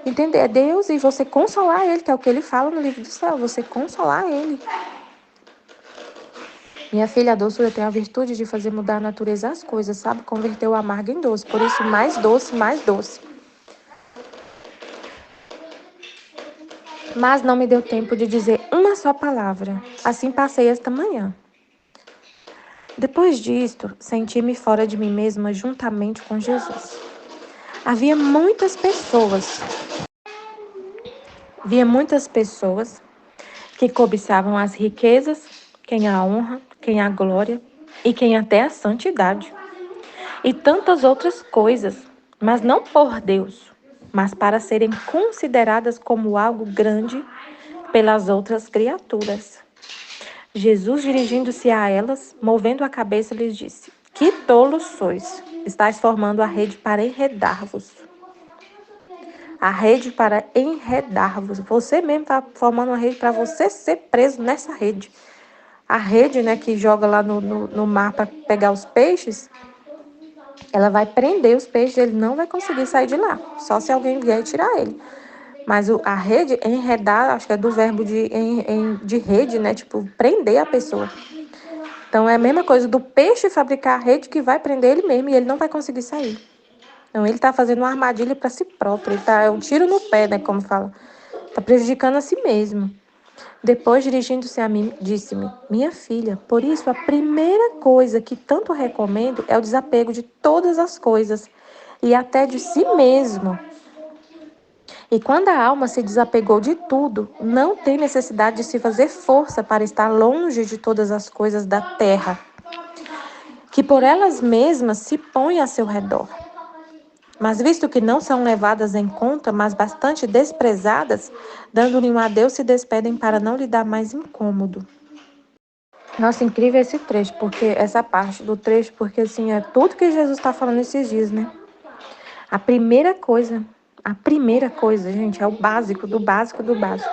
entender Deus e você consolar ele, que é o que ele fala no livro do céu, você consolar ele. Minha filha, a doçura tem a virtude de fazer mudar a natureza das coisas, sabe? Converter o amargo em doce. Por isso, mais doce, mais doce. Mas não me deu tempo de dizer uma só palavra. Assim passei esta manhã. Depois disto, senti-me fora de mim mesma juntamente com Jesus. Havia muitas pessoas que cobiçavam as riquezas, quem a honra, quem a glória e quem até a santidade. E tantas outras coisas, mas não por Deus, mas para serem consideradas como algo grande pelas outras criaturas. Jesus, dirigindo-se a elas, movendo a cabeça, lhes disse: Que tolos sois! Estais formando a rede para enredar-vos. A rede para enredar-vos. Você mesmo está formando uma rede para você ser preso nessa rede. A rede, né, que joga lá no mar para pegar os peixes, ela vai prender os peixes, ele não vai conseguir sair de lá. Só se alguém vier e tirar ele. Mas a rede, enredar, acho que é do verbo de rede, né? Tipo, prender a pessoa. Então, é a mesma coisa do peixe fabricar a rede que vai prender ele mesmo e ele não vai conseguir sair. Então, ele está fazendo uma armadilha para si próprio. É um tiro no pé, né? Como fala. Está prejudicando a si mesmo. Depois, dirigindo-se a mim, disse-me: Minha filha, por isso a primeira coisa que tanto recomendo é o desapego de todas as coisas e até de si mesmo. E quando a alma se desapegou de tudo, não tem necessidade de se fazer força para estar longe de todas as coisas da terra, que por elas mesmas se põem a seu redor. Mas visto que não são levadas em conta, mas bastante desprezadas, dando-lhe um adeus, se despedem para não lhe dar mais incômodo. Nossa, incrível esse trecho, porque essa parte do trecho, porque assim, é tudo que Jesus está falando esses dias, né? A primeira coisa, gente, é o básico do básico do básico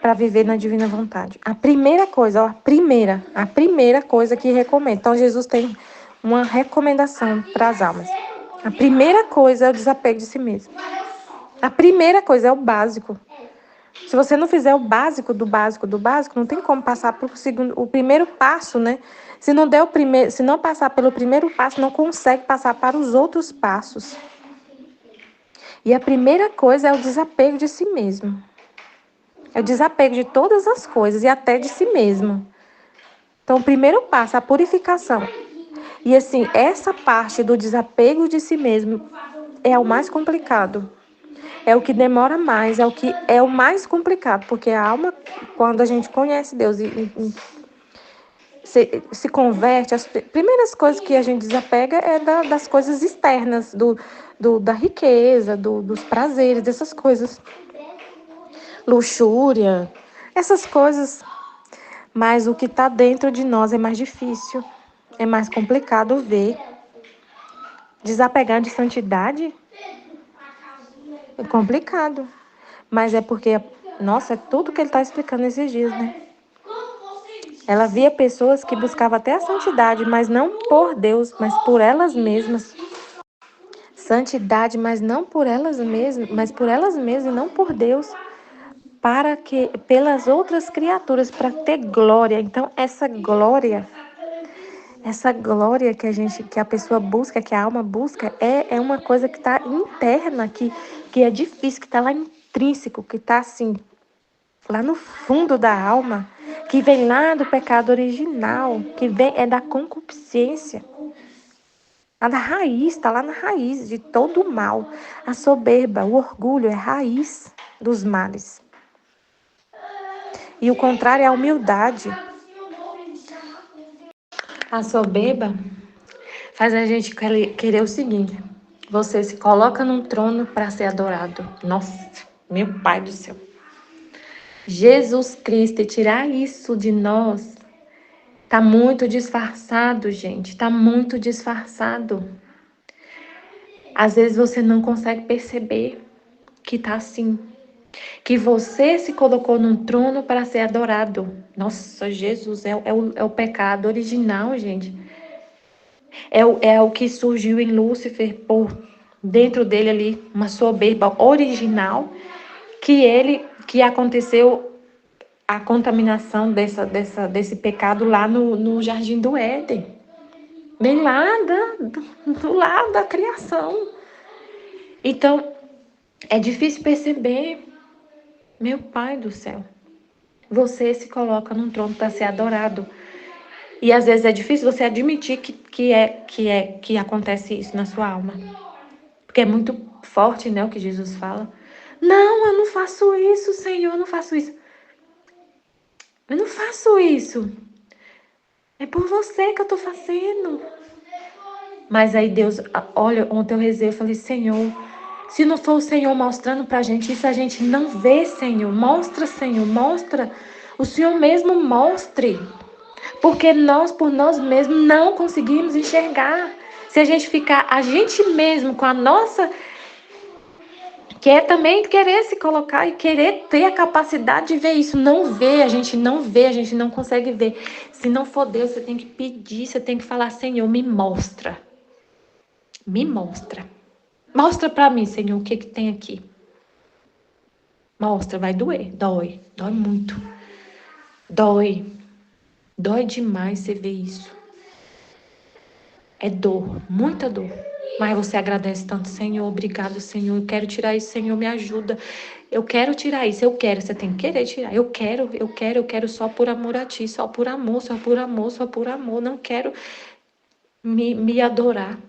para viver na divina vontade. A primeira coisa, ó, a primeira coisa que recomendo. Então, Jesus tem uma recomendação para as almas. A primeira coisa é o desapego de si mesmo. A primeira coisa é o básico. Se você não fizer o básico do básico do básico, não tem como passar para o primeiro passo, né? Se não passar pelo primeiro passo, não consegue passar para os outros passos. E a primeira coisa é o desapego de si mesmo. É o desapego de todas as coisas e até de si mesmo. Então, o primeiro passo, a purificação. E assim, essa parte do desapego de si mesmo é o mais complicado. É o que demora mais, é o mais complicado, porque a alma, quando a gente conhece Deus e se converte, as primeiras coisas que a gente desapega é das coisas externas, da riqueza, dos prazeres, dessas coisas. Luxúria, essas coisas. Mas o que está dentro de nós é mais difícil. é mais complicado ver. Desapegar de santidade é complicado. Mas é porque, nossa, é tudo que ele está explicando esses dias, né? Ela via pessoas que buscavam até a santidade, mas não por Deus, mas por elas mesmas. Santidade, mas não por elas mesmas, mas por elas mesmas e não por Deus. Para que, pelas outras criaturas, para ter glória. Então, essa glória que a pessoa busca, que a alma busca, é uma coisa que está interna, que é difícil, que está lá intrínseco, que está assim, lá no fundo da alma, que vem lá do pecado original, que vem é da concupiscência. Lá da raiz, está lá na raiz de todo o mal. A soberba, o orgulho é raiz dos males. E o contrário é a humildade. A soberba faz a gente querer o seguinte: você se coloca num trono para ser adorado. Nossa, meu Pai do céu. Jesus Cristo, e tirar isso de nós, tá muito disfarçado, gente. Tá muito disfarçado. Às vezes você não consegue perceber que tá assim. Que você se colocou num trono para ser adorado. Nossa, Jesus, é o pecado original, gente. É o que surgiu em Lúcifer por dentro dele ali, uma soberba original, que aconteceu a contaminação desse pecado lá no Jardim do Éden. Bem lá do lado da criação. Então, é difícil perceber, meu Pai do céu. Você se coloca num trono para ser adorado. E às vezes é difícil você admitir que acontece isso na sua alma. Porque é muito forte, né, o que Jesus fala. Não, eu não faço isso, Senhor, eu não faço isso. Eu não faço isso. É por você que eu tô fazendo. Mas aí Deus, olha, ontem eu rezei, eu falei, Senhor, se não for o Senhor mostrando pra gente isso, a gente não vê, Senhor. Mostra, Senhor, mostra. O Senhor mesmo mostre. Porque nós, por nós mesmos, não conseguimos enxergar. Se a gente ficar, a gente mesmo, com a nossa... Quer também querer se colocar e querer ter a capacidade de ver isso. Não vê, a gente não vê, a gente não consegue ver. Se não for Deus, você tem que pedir, você tem que falar, Senhor, me mostra. Me mostra. Mostra pra mim, Senhor, o que tem aqui. Mostra, vai doer. Dói muito. Dói demais você ver isso. É dor, muita dor. Mas você agradece tanto, Senhor, obrigado, Senhor. Eu quero tirar isso, Senhor, me ajuda. Eu quero tirar isso, eu quero. Você tem que querer tirar. Eu quero só por amor a ti, só por amor, só por amor, só por amor. Não quero me adorar.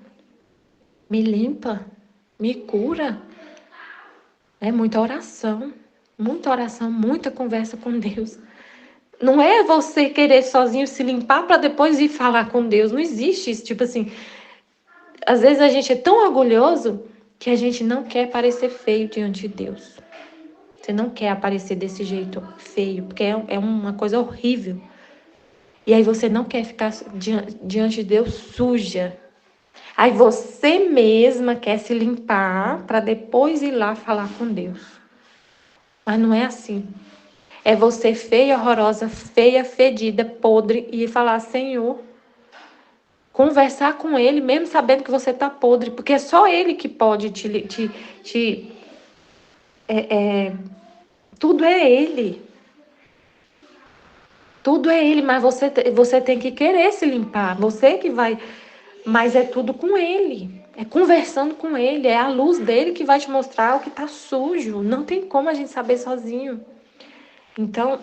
Me limpa, me cura. É muita oração, muita conversa com Deus. Não é você querer sozinho se limpar para depois ir falar com Deus. Não existe isso. Tipo assim, às vezes a gente é tão orgulhoso que a gente não quer parecer feio diante de Deus. Você não quer aparecer desse jeito feio, porque é uma coisa horrível. E aí você não quer ficar diante de Deus suja. Aí você mesma quer se limpar para depois ir lá falar com Deus. Mas não é assim. É você feia, horrorosa, feia, fedida, podre e falar, Senhor, conversar com Ele, mesmo sabendo que você está podre, porque é só Ele que pode tudo é Ele. Tudo é Ele, mas você tem que querer se limpar. Você que vai... Mas é tudo com Ele. É conversando com Ele. É a luz dele que vai te mostrar o que está sujo. Não tem como a gente saber sozinho. Então,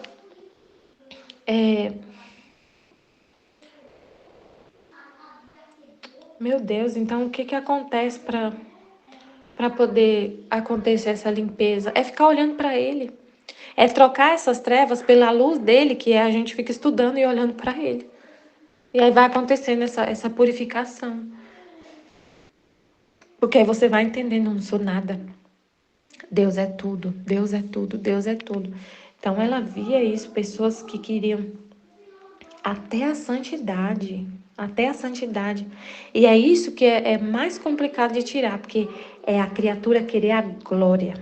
meu Deus, então o que acontece para poder acontecer essa limpeza? É ficar olhando para Ele. É trocar essas trevas pela luz dele, que a gente fica estudando e olhando para Ele. E aí vai acontecendo essa purificação. Porque aí você vai entendendo, eu não sou nada. Deus é tudo, Deus é tudo, Deus é tudo. Então ela via isso, pessoas que queriam até a santidade. até a santidade. E é isso que é mais complicado de tirar, porque é a criatura querer a glória.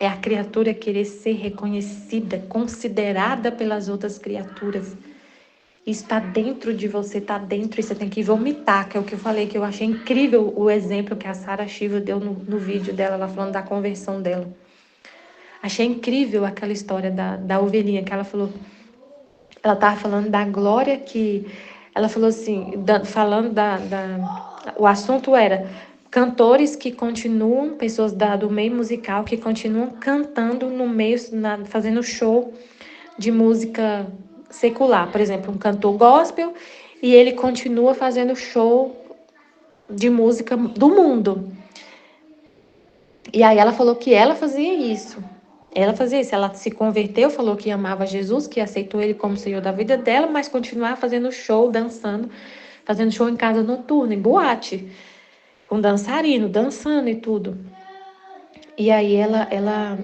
É a criatura querer ser reconhecida, considerada pelas outras criaturas. Isso está dentro de você, está dentro, e você tem que vomitar, que é o que eu falei, que eu achei incrível o exemplo que a Sarah Shiva deu no vídeo dela, ela falando da conversão dela. Achei incrível aquela história da ovelhinha, que ela falou, ela estava falando da glória que, ela falou assim, falando o assunto era cantores que continuam, pessoas do meio musical que continuam cantando no meio, fazendo show de música secular. Por exemplo, um cantor gospel e ele continua fazendo show de música do mundo. E aí ela falou que ela fazia isso. Ela se converteu, falou que amava Jesus, que aceitou ele como Senhor da vida dela, mas continuava fazendo show, dançando, fazendo show em casa noturna, em boate, com dançarino, dançando e tudo. E aí ela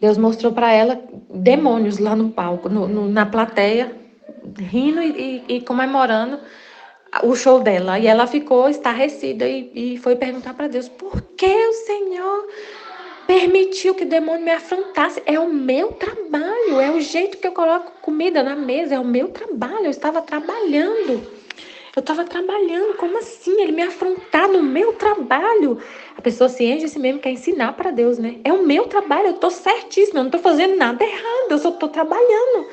Deus mostrou para ela demônios lá no palco, na plateia, rindo e comemorando o show dela. E ela ficou estarrecida e foi perguntar para Deus: por que o Senhor permitiu que o demônio me afrontasse? É o meu trabalho, é o jeito que eu coloco comida na mesa, é o meu trabalho. Eu estava trabalhando. Como assim? Ele me afrontar no meu trabalho? A pessoa se enche assim mesmo, quer ensinar para Deus, né? É o meu trabalho, eu tô certíssima, eu não tô fazendo nada errado, eu só tô trabalhando.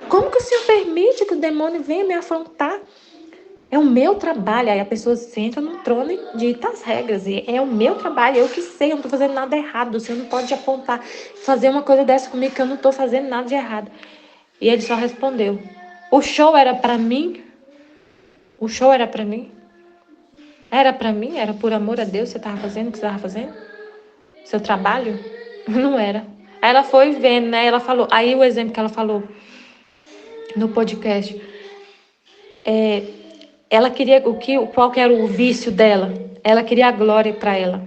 Como que o Senhor permite que o demônio venha me afrontar? É o meu trabalho. Aí a pessoa senta no trono e dita as regras. E é o meu trabalho, eu que sei, eu não tô fazendo nada errado. O Senhor não pode apontar, fazer uma coisa dessa comigo que eu não tô fazendo nada de errado. E ele só respondeu: o show era para mim? O show era para mim? Era para mim? Era por amor a Deus que você estava fazendo o que você estava fazendo? Seu trabalho? Não era. Aí ela foi vendo, né? Ela falou. Aí o exemplo que ela falou no podcast. Ela queria qual que era o vício dela? Ela queria a glória para ela.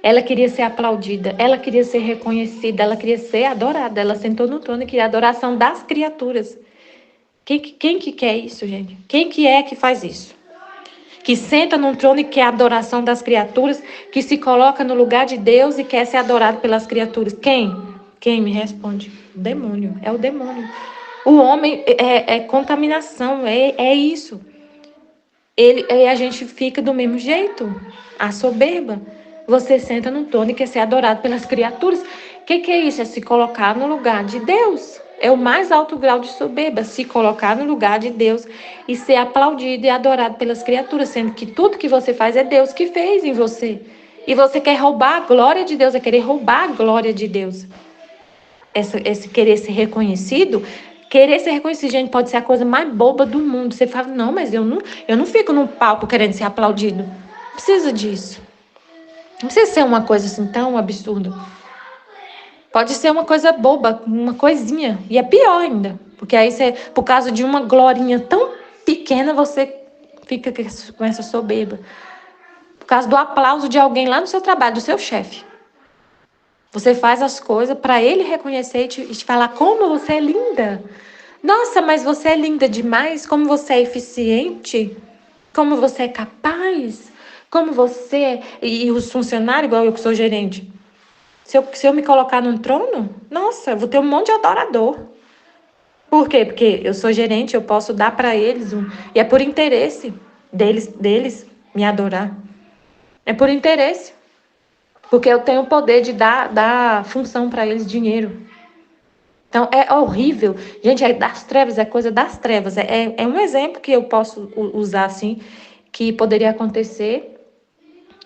Ela queria ser aplaudida, ela queria ser reconhecida, ela queria ser adorada. Ela sentou no trono e queria a adoração das criaturas. Quem que quer isso, gente? Quem que é que faz isso? Que senta num trono e quer a adoração das criaturas, que se coloca no lugar de Deus e quer ser adorado pelas criaturas. Quem? Quem me responde? O demônio, é o demônio. O homem é contaminação, é isso. A gente fica do mesmo jeito, a soberba. Você senta no trono e quer ser adorado pelas criaturas. O que é isso? É se colocar no lugar de Deus. É o mais alto grau de soberba, se colocar no lugar de Deus e ser aplaudido e adorado pelas criaturas, sendo que tudo que você faz é Deus que fez em você. E você quer roubar a glória de Deus, é querer roubar a glória de Deus. Esse querer ser reconhecido, gente, pode ser a coisa mais boba do mundo. Você fala, não, mas eu não fico num palco querendo ser aplaudido. Não precisa disso. Não precisa ser uma coisa assim tão absurda. Pode ser uma coisa boba, uma coisinha. E é pior ainda. Porque aí você, por causa de uma glorinha tão pequena, você fica com essa soberba. Por causa do aplauso de alguém lá no seu trabalho, do seu chefe. Você faz as coisas para ele reconhecer e te falar como você é linda. Nossa, mas você é linda demais. Como você é eficiente. Como você é capaz. Como você... E os funcionários, igual eu que sou gerente. Se eu me colocar num trono, nossa, eu vou ter um monte de adorador. Por quê? Porque eu sou gerente, eu posso dar para eles. E é por interesse deles me adorar. É por interesse. Porque eu tenho o poder de dar função para eles, dinheiro. Então, é horrível. Gente, é das trevas, é coisa das trevas. É um exemplo que eu posso usar, assim, que poderia acontecer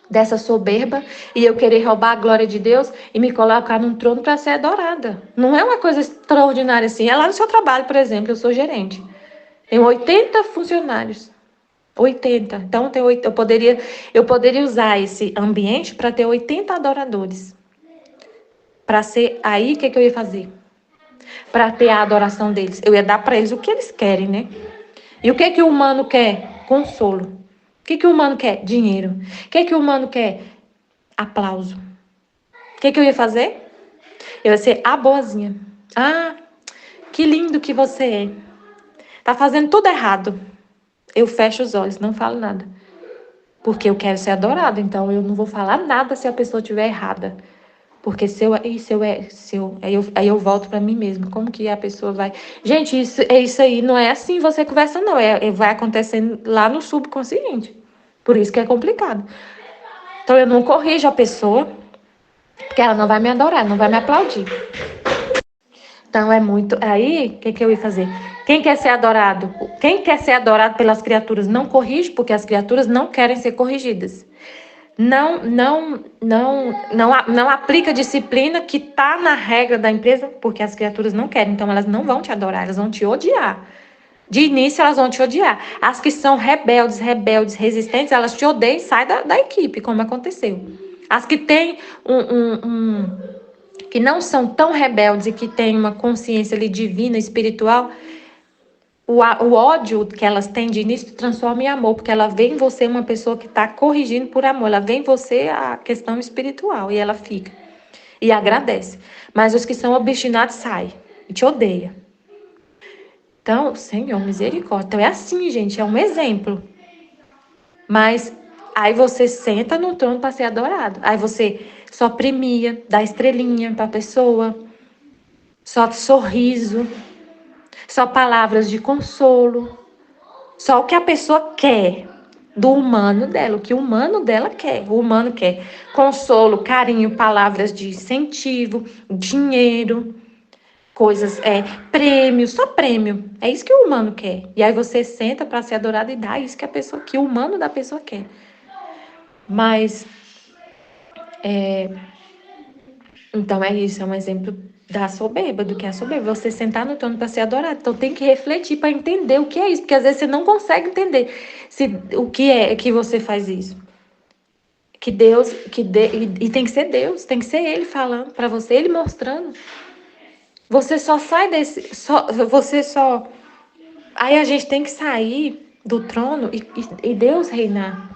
dessa soberba e eu querer roubar a glória de Deus e me colocar num trono para ser adorada. Não é uma coisa extraordinária assim. É lá no seu trabalho, por exemplo, eu sou gerente. Tenho 80 funcionários. 80. Então, eu poderia usar esse ambiente para ter 80 adoradores. Para ser aí, o que eu ia fazer? Para ter a adoração deles. Eu ia dar para eles o que eles querem, né? E o que o humano quer? Consolo. O que o humano quer? Dinheiro. O que o humano quer? Aplauso. O que eu ia fazer? Eu ia ser a boazinha. Ah, que lindo que você é. Tá fazendo tudo errado. Eu fecho os olhos, não falo nada. Porque eu quero ser adorada, então eu não vou falar nada se a pessoa estiver errada. Porque aí eu volto pra mim mesma. Como que a pessoa vai... Gente, isso aí não é assim você conversa, não. Vai acontecendo lá no subconsciente. Por isso que é complicado. Então eu não corrijo a pessoa, porque ela não vai me adorar, não vai me aplaudir. Então é muito. Aí, o que eu ia fazer? Quem quer ser adorado? Quem quer ser adorado pelas criaturas não corrige, porque as criaturas não querem ser corrigidas. Não aplica disciplina que está na regra da empresa, porque as criaturas não querem. Então elas não vão te adorar, elas vão te odiar. De início elas vão te odiar. As que são rebeldes, resistentes, elas te odeiam e saem da equipe, como aconteceu. As que têm que não são tão rebeldes e que têm uma consciência ali divina, espiritual, o ódio que elas têm de início transforma em amor, porque ela vê em você uma pessoa que está corrigindo por amor, ela vê em você a questão espiritual e ela fica e agradece. Mas os que são obstinados saem e te odeia. Então, Senhor, misericórdia. Então é assim, gente, é um exemplo. Mas aí você senta no trono para ser adorado. Aí você só premia, dá estrelinha para a pessoa, só sorriso, só palavras de consolo, só o que a pessoa quer do humano dela, o que o humano dela quer. O humano quer consolo, carinho, palavras de incentivo, dinheiro, coisas, prêmio, só prêmio. É isso que o humano quer. E aí você senta para ser adorado e dá isso que o humano da pessoa quer. Mas então é isso, é um exemplo da soberba, do que é a soberba. Você sentar no trono para ser adorado. Então tem que refletir para entender o que é isso, porque às vezes você não consegue entender o que é que você faz isso. Que Deus, e tem que ser Deus, tem que ser Ele falando para você, Ele mostrando. Você só sai aí a gente tem que sair do trono e Deus reinar.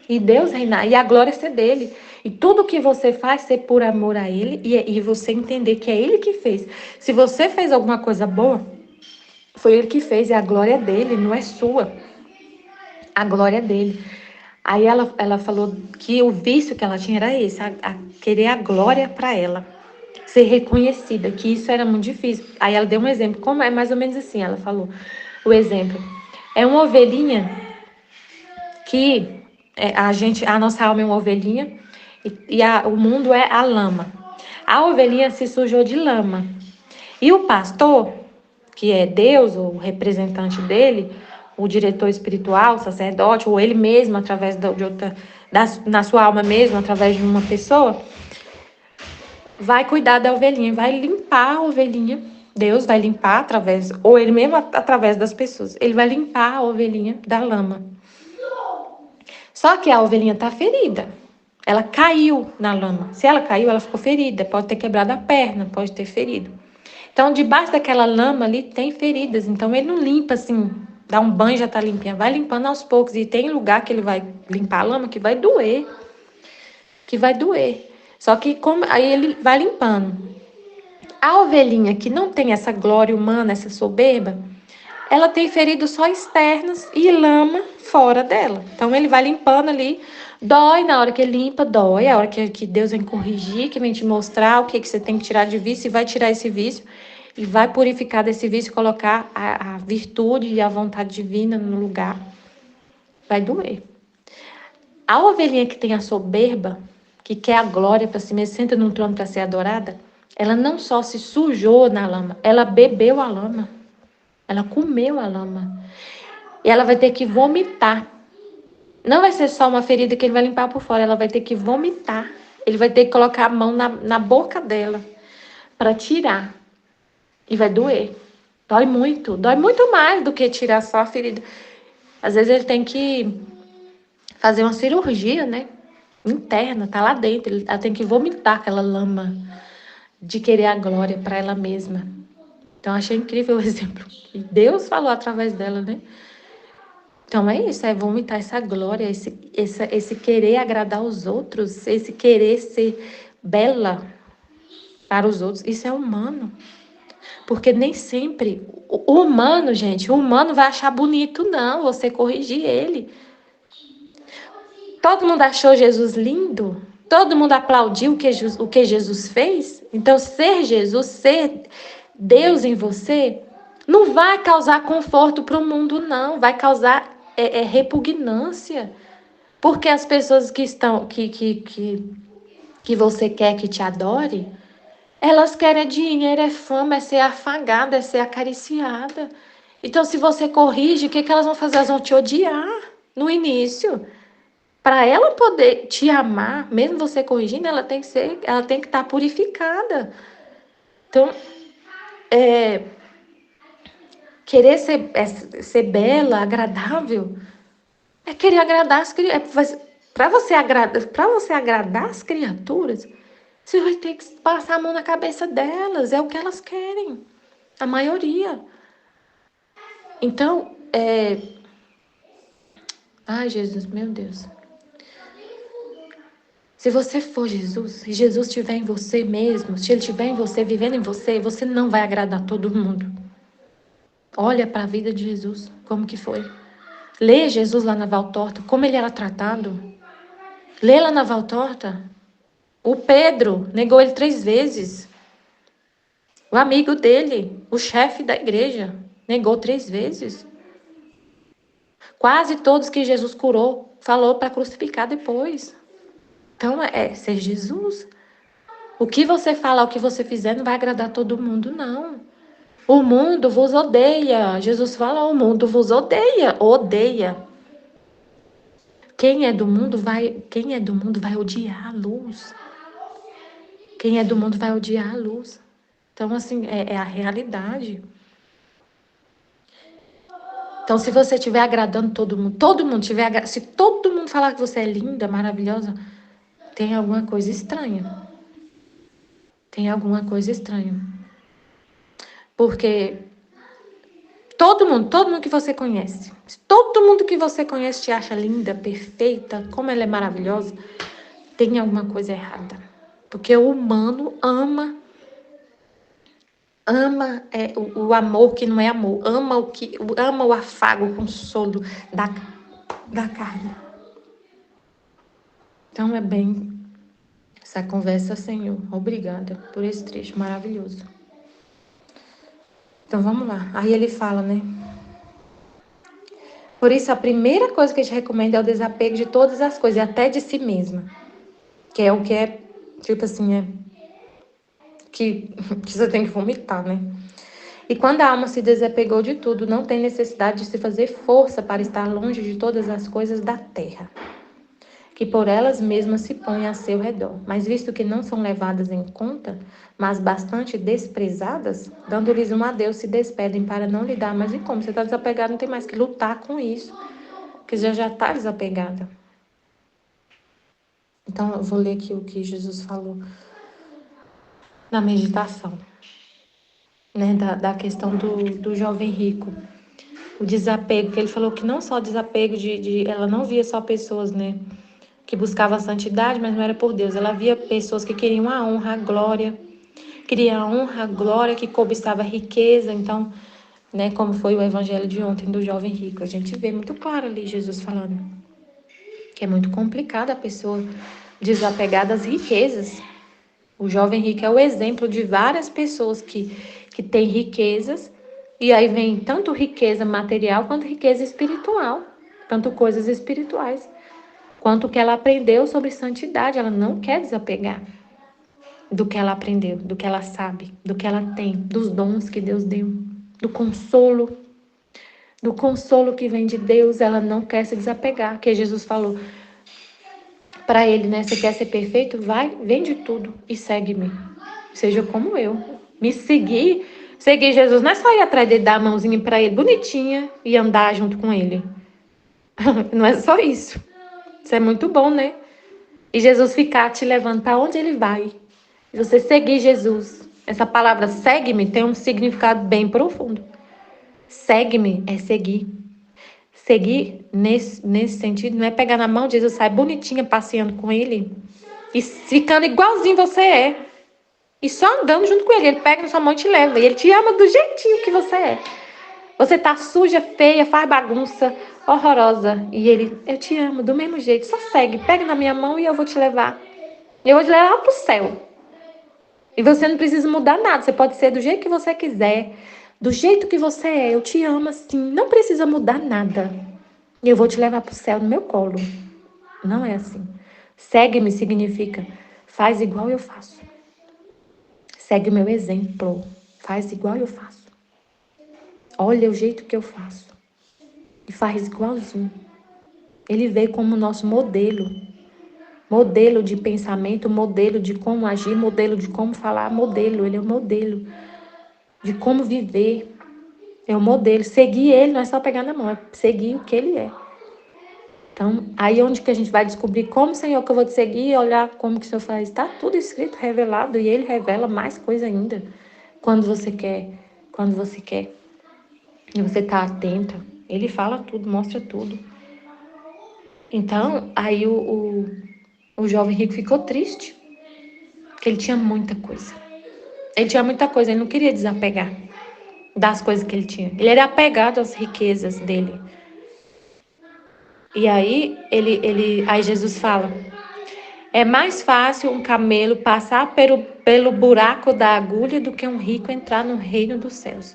E Deus reinar. E a glória ser dele. E tudo que você faz ser por amor a ele e você entender que é ele que fez. Se você fez alguma coisa boa, foi ele que fez e a glória é dele, não é sua. A glória é dele. Aí ela falou que o vício que ela tinha era esse, a querer a glória para ela. Ser reconhecida, que isso era muito difícil. Aí ela deu um exemplo, como é mais ou menos assim, ela falou. O exemplo é uma ovelhinha que a nossa alma é uma ovelhinha o mundo é a lama. A ovelhinha se sujou de lama. E o pastor, que é Deus, o representante dele, o diretor espiritual, o sacerdote, ou ele mesmo, através de outra, na sua alma mesmo, através de uma pessoa, vai cuidar da ovelhinha, vai limpar a ovelhinha. Deus vai limpar através, ou ele mesmo através das pessoas. Ele vai limpar a ovelhinha da lama. Só que a ovelhinha está ferida. Ela caiu na lama. Se ela caiu, ela ficou ferida. Pode ter quebrado a perna, pode ter ferido. Então, debaixo daquela lama ali tem feridas. Então, ele não limpa assim, dá um banho e já está limpinha. Vai limpando aos poucos. E tem lugar que ele vai limpar a lama que vai doer. Que vai doer. Só que aí ele vai limpando. A ovelhinha que não tem essa glória humana, essa soberba, ela tem feridas só externas e lama fora dela. Então ele vai limpando ali, dói na hora que ele limpa, dói, a hora que Deus vem corrigir, que vem te mostrar o que você tem que tirar de vício e vai tirar esse vício e vai purificar desse vício, colocar a virtude e a vontade divina no lugar. Vai doer. A ovelhinha que tem a soberba, que quer a glória para si mesma, senta num trono para ser adorada, ela não só se sujou na lama, ela bebeu a lama. Ela comeu a lama. E ela vai ter que vomitar. Não vai ser só uma ferida que ele vai limpar por fora. Ela vai ter que vomitar. Ele vai ter que colocar a mão na boca dela para tirar. E vai doer. Dói muito. Dói muito mais do que tirar só a ferida. Às vezes ele tem que fazer uma cirurgia, né? Interna, tá lá dentro. Ela tem que vomitar aquela lama de querer a glória para ela mesma. Então, achei incrível o exemplo que Deus falou através dela, né? Então, é isso, é vomitar essa glória, esse querer agradar os outros, esse querer ser bela para os outros. Isso é humano. Porque nem sempre o humano, gente, o humano vai achar bonito, não, você corrigir ele. Todo mundo achou Jesus lindo? Todo mundo aplaudiu o que Jesus fez? Então, ser Jesus, ser Deus em você, não vai causar conforto para o mundo, não. Vai causar repugnância. Porque as pessoas que você quer que te adore, elas querem dinheiro, é fama, é ser afagada, é ser acariciada. Então, se você corrige, o que elas vão fazer? Elas vão te odiar no início. Para ela poder te amar, mesmo você corrigindo, ela tem que estar purificada. Então, querer ser bela, agradável, é querer agradar as criaturas. Para você agradar as criaturas, você vai ter que passar a mão na cabeça delas. É o que elas querem. A maioria. Então, ai, Jesus, meu Deus. Se você for Jesus, se Jesus estiver em você mesmo, se Ele estiver em você, vivendo em você, você não vai agradar todo mundo. Olha para a vida de Jesus, como que foi. Lê Jesus lá na Valtorta, como ele era tratado. Lê lá na Valtorta. O Pedro negou ele 3 vezes. O amigo dele, o chefe da igreja, negou 3 vezes. Quase todos que Jesus curou, falou para crucificar depois. Então, ser Jesus. O que você falar, o que você fizer, não vai agradar todo mundo, não. O mundo vos odeia. Jesus fala, o mundo vos odeia. Odeia. Quem é do mundo vai odiar a luz. Quem é do mundo vai odiar a luz. Então, assim, é a realidade. Então, se você estiver agradando todo mundo se todo mundo falar que você é linda, maravilhosa, tem alguma coisa estranha. Tem alguma coisa estranha. Porque todo mundo que você conhece, se todo mundo que você conhece te acha linda, perfeita, como ela é maravilhosa, tem alguma coisa errada. Porque o humano ama o amor que não é amor, ama o afago, o consolo da carne. Então é bem essa conversa, Senhor. Obrigada por esse trecho maravilhoso. Então vamos lá. Aí ele fala, né? Por isso a primeira coisa que a gente recomenda é o desapego de todas as coisas, e até de si mesma. Que é o que é, tipo assim, que você tem que vomitar, né? E quando a alma se desapegou de tudo, não tem necessidade de se fazer força para estar longe de todas as coisas da terra, que por elas mesmas se põem a seu redor. Mas visto que não são levadas em conta, mas bastante desprezadas, dando-lhes um adeus, se despedem para não lhe dar mais. E como você está desapegado, não tem mais que lutar com isso, porque já está desapegada. Então, eu vou ler aqui o que Jesus falou na meditação, né, da questão do jovem rico. O desapego, que ele falou que não só desapego ela não via só pessoas, né, que buscavam a santidade, mas não era por Deus. Ela via pessoas que queriam a honra, a glória, queria a honra, a glória, que cobiçava a riqueza. Então, né, como foi o evangelho de ontem do jovem rico, a gente vê muito claro ali Jesus falando que é muito complicado a pessoa desapegar das riquezas. O jovem rico é o exemplo de várias pessoas que têm riquezas, e aí vem tanto riqueza material quanto riqueza espiritual, tanto coisas espirituais, quanto que ela aprendeu sobre santidade. Ela não quer desapegar do que ela aprendeu, do que ela sabe, do que ela tem, dos dons que Deus deu, do consolo que vem de Deus. Ela não quer se desapegar, que Jesus falou para ele, né? Você quer ser perfeito? Vai, vende tudo e segue-me. Seja como eu. Me seguir Jesus não é só ir atrás dele, dar a mãozinha para ele bonitinha e andar junto com ele. Não é só isso. Isso é muito bom, né? E Jesus ficar te levando para onde ele vai. E você seguir Jesus. Essa palavra segue-me tem um significado bem profundo. Segue-me é seguir. Seguir nesse sentido não é pegar na mão de Jesus, sai bonitinha passeando com ele e ficando igualzinho você é. E só andando junto com ele. Ele pega na sua mão e te leva. E ele te ama do jeitinho que você é. Você tá suja, feia, faz bagunça, horrorosa. E ele, eu te amo do mesmo jeito. Só segue, pega na minha mão e eu vou te levar. Eu vou te levar pro céu. E você não precisa mudar nada. Você pode ser do jeito que você quiser. Do jeito que você é. Eu te amo assim. Não precisa mudar nada. E eu vou te levar pro céu no meu colo. Não é assim. Segue-me significa faz igual eu faço. Segue o meu exemplo. Faz igual eu faço. Olha o jeito que eu faço. E faz igualzinho. Ele veio como nosso modelo. Modelo de pensamento, modelo de como agir, modelo de como falar, modelo. Ele é o modelo de como viver. É o modelo. Seguir ele não é só pegar na mão, é seguir o que ele é. Então, aí onde que a gente vai descobrir como, Senhor, que eu vou te seguir e olhar como que o Senhor faz. Está tudo escrito, revelado, e ele revela mais coisa ainda. Quando você quer. E você está atenta. Ele fala tudo, mostra tudo. Então, aí o jovem rico ficou triste, porque ele tinha muita coisa. Ele não queria desapegar das coisas que ele tinha. Ele era apegado às riquezas dele. E aí, aí Jesus fala, é mais fácil um camelo passar pelo buraco da agulha do que um rico entrar no reino dos céus.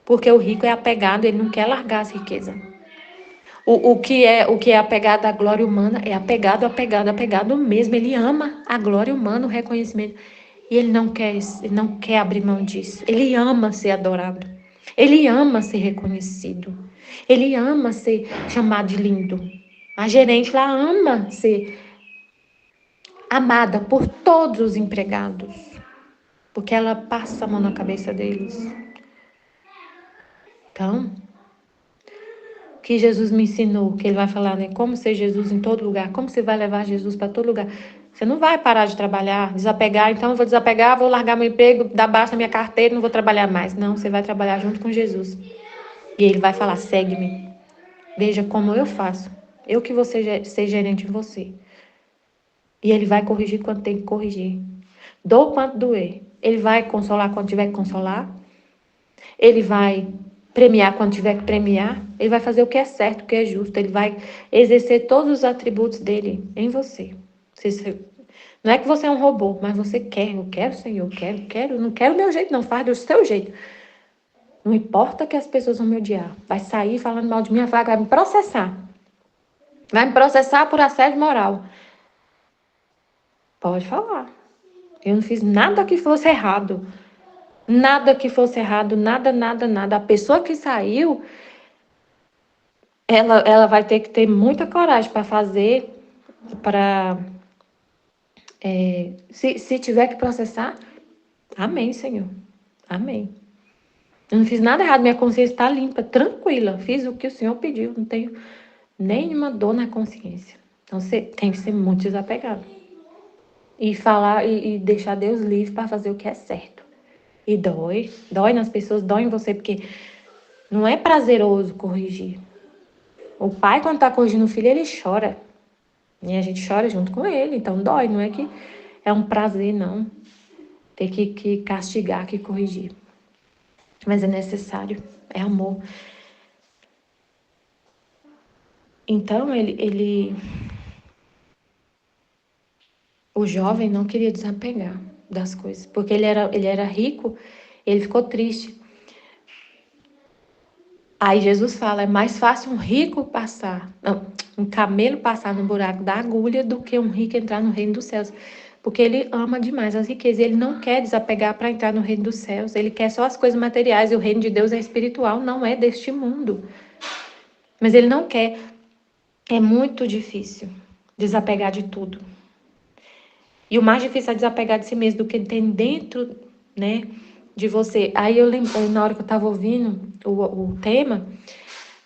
Porque o rico é apegado, ele não quer largar as riquezas. O que é apegado à glória humana é apegado mesmo. Ele ama a glória humana, o reconhecimento. E ele não quer abrir mão disso. Ele ama ser adorado. Ele ama ser reconhecido. Ele ama ser chamado de lindo. A gerente lá ama ser amada por todos os empregados. Porque ela passa a mão na cabeça deles. Então, que Jesus me ensinou, que ele vai falar, né? Como ser Jesus em todo lugar, como você vai levar Jesus para todo lugar. Você não vai parar de trabalhar, desapegar, então eu vou desapegar, vou largar meu emprego, dar baixa na minha carteira, não vou trabalhar mais. Não, você vai trabalhar junto com Jesus. E ele vai falar, segue-me, veja como eu faço, eu que vou ser gerente em você. E ele vai corrigir quando tem que corrigir. Dou quanto doer. Ele vai consolar quando tiver que consolar. Ele vai premiar quando tiver que premiar. Ele vai fazer o que é certo, o que é justo. Ele vai exercer todos os atributos dele em você. Não é que você é um robô, mas você quer. Eu quero, Senhor, quero. Não quero o meu jeito, não. Faz do seu jeito. Não importa que as pessoas vão me odiar. Vai sair falando mal de mim, vai me processar. Vai me processar por assédio moral. Pode falar. Eu não fiz nada que fosse errado. Nada que fosse errado, nada. A pessoa que saiu, ela vai ter que ter muita coragem para fazer, se tiver que processar, amém, Senhor. Amém. Eu não fiz nada errado, minha consciência está limpa, tranquila. Fiz o que o Senhor pediu, não tenho nenhuma dor na consciência. Então, você tem que ser muito desapegado. E falar e deixar Deus livre para fazer o que é certo. E dói nas pessoas, dói em você, porque não é prazeroso corrigir. O pai, quando está corrigindo o filho, ele chora. E a gente chora junto com ele, então dói, não é que é um prazer, não. Ter que castigar, que corrigir. Mas é necessário, é amor. Então, o jovem não queria desapegar das coisas, porque ele era rico, ele ficou triste. Aí Jesus fala, é mais fácil um camelo passar no buraco da agulha do que um rico entrar no reino dos céus. Porque ele ama demais as riquezas, ele não quer desapegar para entrar no reino dos céus, ele quer só as coisas materiais, e o reino de Deus é espiritual, não é deste mundo. Mas ele não quer, é muito difícil desapegar de tudo. E o mais difícil é desapegar de si mesmo, do que tem dentro, né, de você. Aí eu lembrei, na hora que eu estava ouvindo o tema,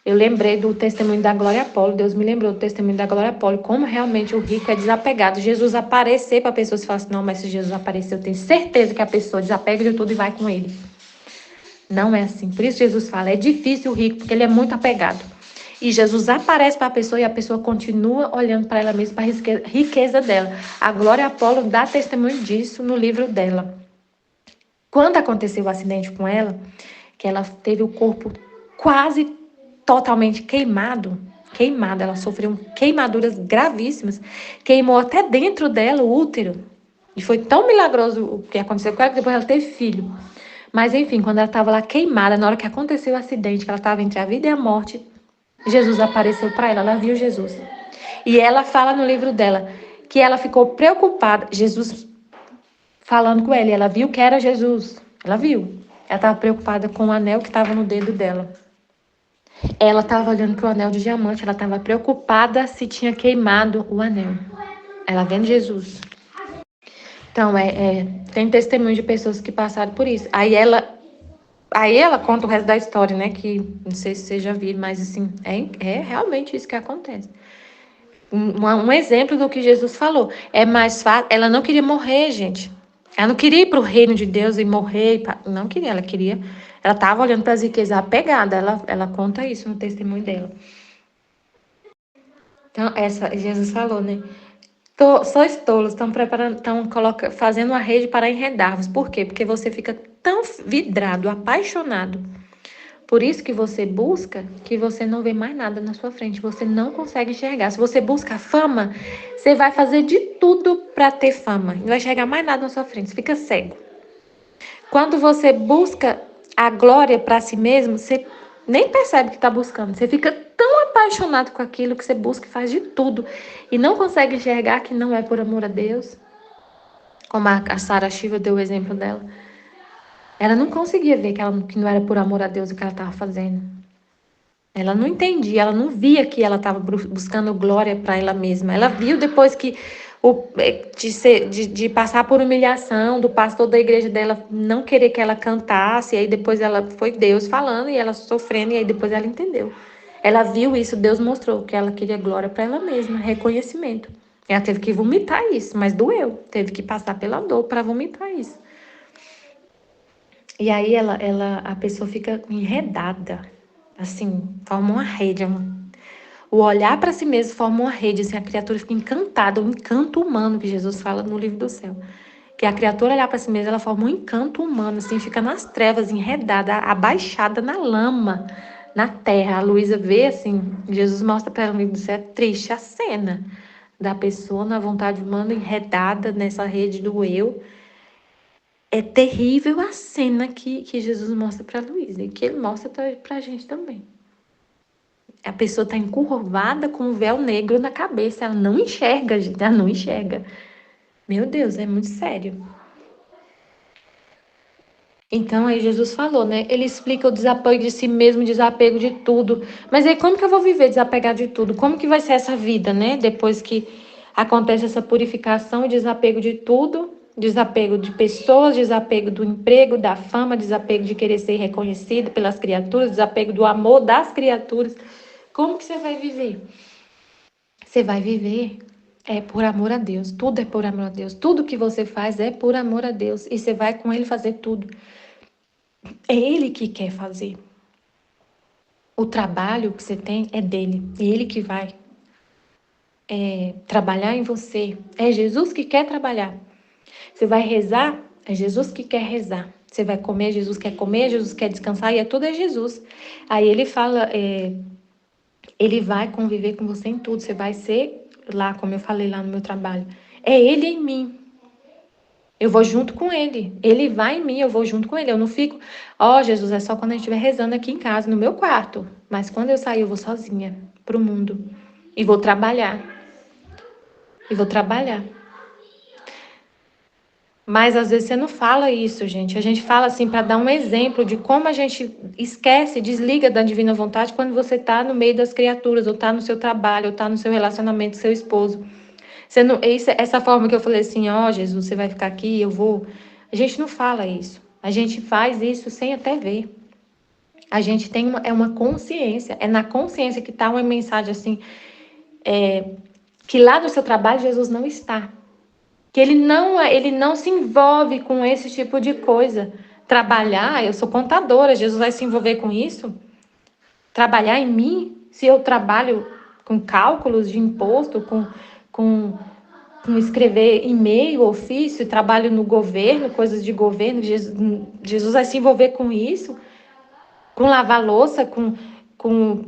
eu lembrei do testemunho da Glória Apolo. Deus me lembrou do testemunho da Glória Apolo, como realmente o rico é desapegado. Jesus aparecer para pessoas que falam assim, não, mas se Jesus aparecer, eu tenho certeza que a pessoa desapega de tudo e vai com ele. Não é assim. Por isso Jesus fala, é difícil o rico, porque ele é muito apegado. E Jesus aparece para a pessoa e a pessoa continua olhando para ela mesma, para a riqueza dela. A Glória Apolo dá testemunho disso no livro dela. Quando aconteceu o acidente com ela, que ela teve o corpo quase totalmente queimada, ela sofreu queimaduras gravíssimas, queimou até dentro dela o útero. E foi tão milagroso o que aconteceu com ela que depois ela teve filho. Mas enfim, quando ela estava lá queimada, na hora que aconteceu o acidente, que ela estava entre a vida e a morte, Jesus apareceu para ela viu Jesus. E ela fala no livro dela que ela ficou preocupada, Jesus falando com ela, e ela viu que era Jesus. Ela viu. Ela estava preocupada com o anel que estava no dedo dela. Ela estava olhando para o anel de diamante, ela estava preocupada se tinha queimado o anel. Ela vendo Jesus. Então, tem testemunho de pessoas que passaram por isso. Aí ela conta o resto da história, né? Que não sei se você já viu, mas assim, é realmente isso que acontece. Um exemplo do que Jesus falou. É mais fácil. Ela não queria morrer, gente. Ela não queria ir para o reino de Deus e morrer. Não queria, ela queria. Ela estava olhando para as riquezas apegada. Ela conta isso no testemunho dela. Então, Jesus falou, né? Sois tolos, estão fazendo uma rede para enredar-vos. Por quê? Porque você fica tão vidrado, apaixonado. Por isso que você busca, que você não vê mais nada na sua frente. Você não consegue enxergar. Se você busca fama, você vai fazer de tudo para ter fama. Não vai enxergar mais nada na sua frente. Você fica cego. Quando você busca a glória para si mesmo, você nem percebe que está buscando. Você fica tão apaixonado com aquilo que você busca e faz de tudo. E não consegue enxergar que não é por amor a Deus. Como a Sarah Shiva deu o exemplo dela. Ela não conseguia ver que não era por amor a Deus o que ela estava fazendo. Ela não entendia, ela não via que ela estava buscando glória para ela mesma. Ela viu depois que de passar por humilhação, do pastor da igreja dela não querer que ela cantasse, e aí depois foi Deus falando e ela sofrendo, e aí depois ela entendeu. Ela viu isso, Deus mostrou que ela queria glória para ela mesma, reconhecimento. Ela teve que vomitar isso, mas doeu. Teve que passar pela dor para vomitar isso. E aí a pessoa fica enredada, assim, forma uma rede. O olhar para si mesmo forma uma rede, assim, a criatura fica encantada, um encanto humano que Jesus fala no livro do céu. Que a criatura olhar para si mesma, ela forma um encanto humano, assim, fica nas trevas, enredada, abaixada na lama, na terra. A Luísa vê, assim, Jesus mostra para ela no livro do céu, é triste a cena da pessoa na vontade humana, enredada nessa rede do eu. É terrível a cena que Jesus mostra para a Luísa e que ele mostra para a gente também. A pessoa está encurvada com um véu negro na cabeça. Ela não enxerga, gente. Ela não enxerga. Meu Deus, é muito sério. Então, aí Jesus falou, né? Ele explica o desapego de si mesmo, o desapego de tudo. Mas aí, como que eu vou viver desapegado de tudo? Como que vai ser essa vida, né? Depois que acontece essa purificação e desapego de tudo. Desapego de pessoas, desapego do emprego, da fama, desapego de querer ser reconhecido pelas criaturas, desapego do amor das criaturas. Como que você vai viver? Você vai viver por amor a Deus. Tudo é por amor a Deus. Tudo que você faz é por amor a Deus. E você vai com Ele fazer tudo. É Ele que quer fazer. O trabalho que você tem é dele. É Ele que vai trabalhar em você. É Jesus que quer trabalhar. Você vai rezar, é Jesus que quer rezar. Você vai comer, Jesus quer descansar, e tudo é Jesus. Aí ele fala, ele vai conviver com você em tudo. Você vai ser lá, como eu falei lá no meu trabalho. É Ele em mim. Eu vou junto com Ele. Ele vai em mim, eu vou junto com Ele. Eu não fico, Jesus, é só quando a gente estiver rezando aqui em casa, no meu quarto. Mas quando eu sair, eu vou sozinha pro mundo. E vou trabalhar. Mas às vezes você não fala isso, gente. A gente fala assim para dar um exemplo de como a gente esquece, desliga da divina vontade quando você está no meio das criaturas, ou está no seu trabalho, ou está no seu relacionamento com seu esposo. Você não, essa forma que eu falei assim, Jesus, você vai ficar aqui, eu vou. A gente não fala isso. A gente faz isso sem até ver. A gente tem uma consciência. É na consciência que está uma mensagem assim, que lá no seu trabalho Jesus não está. Que ele não se envolve com esse tipo de coisa. Trabalhar, eu sou contadora, Jesus vai se envolver com isso? Trabalhar em mim? Se eu trabalho com cálculos de imposto, com escrever e-mail, ofício, trabalho no governo, coisas de governo, Jesus vai se envolver com isso, com lavar louça, com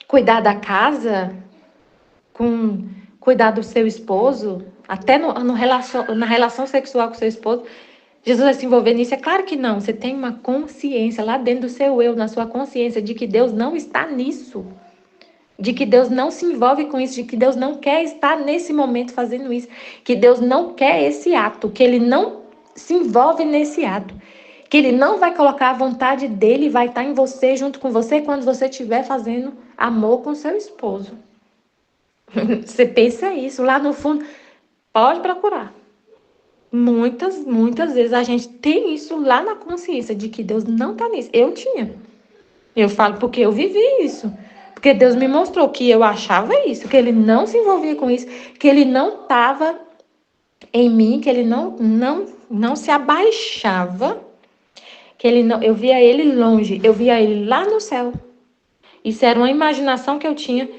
cuidar da casa, com cuidar do seu esposo, até na relação sexual com o seu esposo. Jesus vai se envolver nisso? É claro que não. Você tem uma consciência lá dentro do seu eu, na sua consciência, de que Deus não está nisso. De que Deus não se envolve com isso, de que Deus não quer estar nesse momento fazendo isso, que Deus não quer esse ato, que Ele não se envolve nesse ato, que Ele não vai colocar a vontade dEle, vai estar em você, junto com você, quando você estiver fazendo amor com seu esposo. Você pensa isso, lá no fundo, pode procurar. Muitas vezes a gente tem isso lá na consciência, de que Deus não está nisso. Eu tinha. Eu falo porque eu vivi isso. Porque Deus me mostrou que eu achava isso, que Ele não se envolvia com isso, que Ele não estava em mim, que Ele não se abaixava, que Ele não, eu via Ele longe, eu via Ele lá no céu. Isso era uma imaginação que eu tinha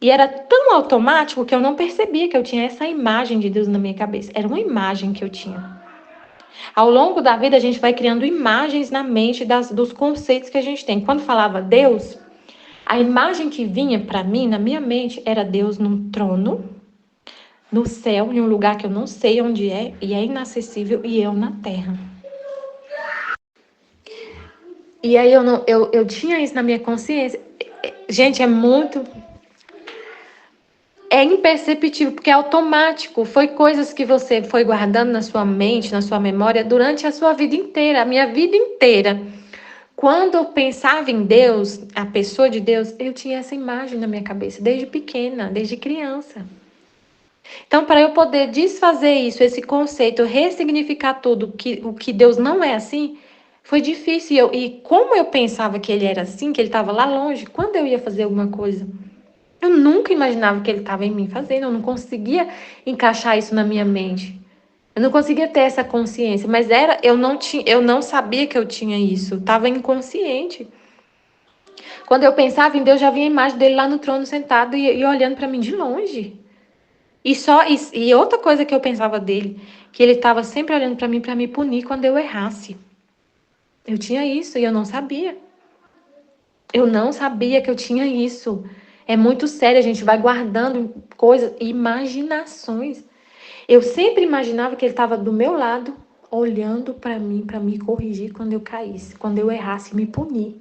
e era tão automático que eu não percebia que eu tinha essa imagem de Deus na minha cabeça. Era uma imagem que eu tinha. Ao longo da vida a gente vai criando imagens na mente dos conceitos que a gente tem. Quando falava Deus, a imagem que vinha para mim, na minha mente, era Deus num trono, no céu, em um lugar que eu não sei onde é, e é inacessível, e eu na terra. E aí eu tinha isso na minha consciência. Gente, é imperceptível, porque é automático. Foi coisas que você foi guardando na sua mente, na sua memória, durante a sua vida inteira, a minha vida inteira. Quando eu pensava em Deus, a pessoa de Deus, eu tinha essa imagem na minha cabeça, desde pequena, desde criança. Então, para eu poder desfazer isso, esse conceito, ressignificar tudo, o que Deus não é assim, foi difícil. E como eu pensava que Ele era assim, que Ele estava lá longe, quando eu ia fazer alguma coisa, eu nunca imaginava que Ele estava em mim fazendo, eu não conseguia encaixar isso na minha mente. Eu não conseguia ter essa consciência, mas eu não sabia que eu tinha isso, estava inconsciente. Quando eu pensava em Deus, já vinha a imagem dele lá no trono sentado e olhando para mim de longe. E outra coisa que eu pensava dele, que ele estava sempre olhando para mim para me punir quando eu errasse. Eu tinha isso e eu não sabia. Eu não sabia que eu tinha isso. É muito sério, a gente vai guardando coisas, imaginações. Eu sempre imaginava que ele estava do meu lado, olhando para mim, para me corrigir quando eu caísse, quando eu errasse, me punir.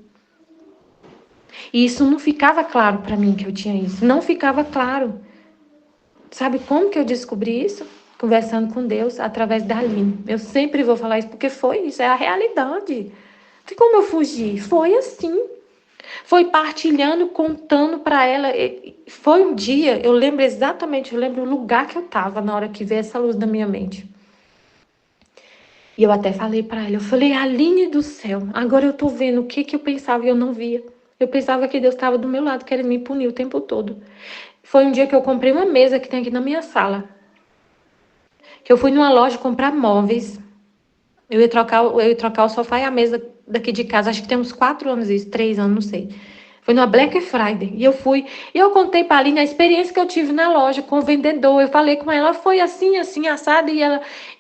E isso não ficava claro para mim que eu tinha isso. Não ficava claro. Sabe como que eu descobri isso? Conversando com Deus através da Aline. Eu sempre vou falar isso porque foi isso, é a realidade. Não tem como eu fugir. Foi assim. Foi partilhando, contando para ela. Foi um dia, eu lembro exatamente, eu lembro o lugar que eu estava na hora que veio essa luz na minha mente. E eu até falei para ela, eu falei, Aline do céu, agora eu tô vendo o que eu pensava e eu não via. Eu pensava que Deus estava do meu lado, querendo me punir o tempo todo. Foi um dia que eu comprei uma mesa que tem aqui na minha sala. Que eu fui numa loja comprar móveis. Eu ia trocar o sofá e a mesa daqui de casa. Acho que tem uns 4 anos isso, 3 anos, não sei. Foi numa Black Friday. E eu fui. E eu contei para a Aline a experiência que eu tive na loja com o vendedor. Eu falei com ela, foi assim, assim, assada. E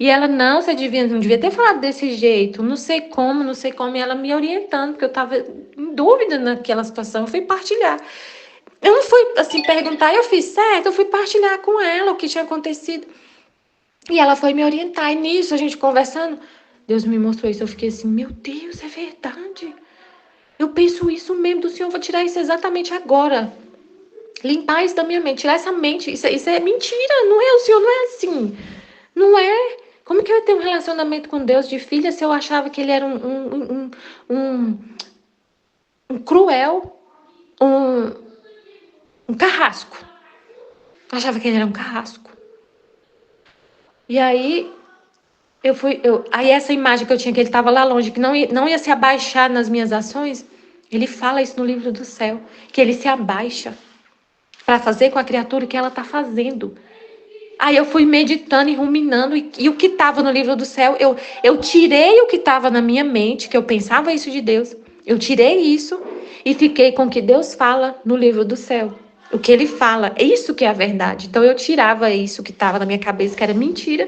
ela não, você não devia ter falado desse jeito. Não sei como, não sei como. E ela me orientando, porque eu estava em dúvida naquela situação. Eu fui partilhar. Eu não fui, assim, perguntar, eu fiz certo. Eu fui partilhar com ela o que tinha acontecido. E ela foi me orientar. E nisso, a gente conversando, Deus me mostrou isso. Eu fiquei assim, meu Deus, é verdade. Eu penso isso mesmo do Senhor. Vou tirar isso exatamente agora. Limpar isso da minha mente. Tirar essa mente. Isso é mentira. Não é, o Senhor não é assim. Não é. Como que eu ia ter um relacionamento com Deus de filha se eu achava que ele era um cruel, um carrasco? Eu achava que ele era um carrasco. E aí, aí essa imagem que eu tinha, que ele estava lá longe, que não ia se abaixar nas minhas ações, ele fala isso no livro do céu, que ele se abaixa para fazer com a criatura o que ela está fazendo. Aí eu fui meditando e ruminando, e o que estava no livro do céu, eu tirei o que estava na minha mente, que eu pensava isso de Deus, eu tirei isso, e fiquei com o que Deus fala no livro do céu. O que ele fala, é isso que é a verdade. Então eu tirava isso que estava na minha cabeça, que era mentira,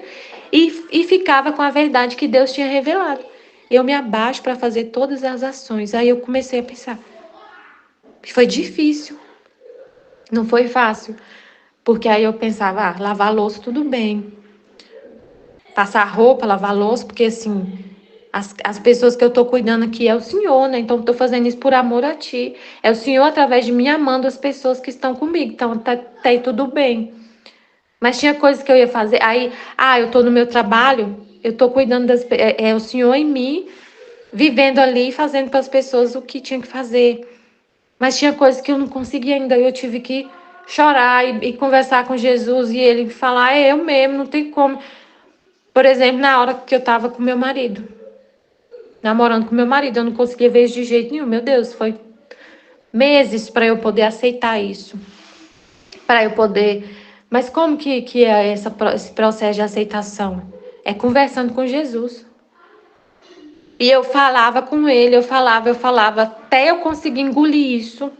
e ficava com a verdade que Deus tinha revelado. Eu me abaixo para fazer todas as ações. Aí eu comecei a pensar, foi difícil, não foi fácil. Porque aí eu pensava, lavar louça tudo bem. Passar roupa, lavar louça, porque assim, as pessoas que eu tô cuidando aqui é o Senhor, né? Então eu tô fazendo isso por amor a Ti. É o Senhor, através de mim, amando as pessoas que estão comigo. Então tá aí tudo bem. Mas tinha coisas que eu ia fazer. Aí, eu tô no meu trabalho, eu tô cuidando é o Senhor em mim, vivendo ali, fazendo para as pessoas o que tinha que fazer. Mas tinha coisas que eu não conseguia ainda. Eu tive que chorar e conversar com Jesus e ele falar, é eu mesmo, não tem como. Por exemplo, na hora que eu tava com meu marido, namorando com meu marido, eu não conseguia ver isso de jeito nenhum. Meu Deus, foi meses para eu poder aceitar isso. Para eu poder. Mas como que é esse processo de aceitação? É conversando com Jesus. E eu falava com ele, eu falava, até eu conseguir engolir isso.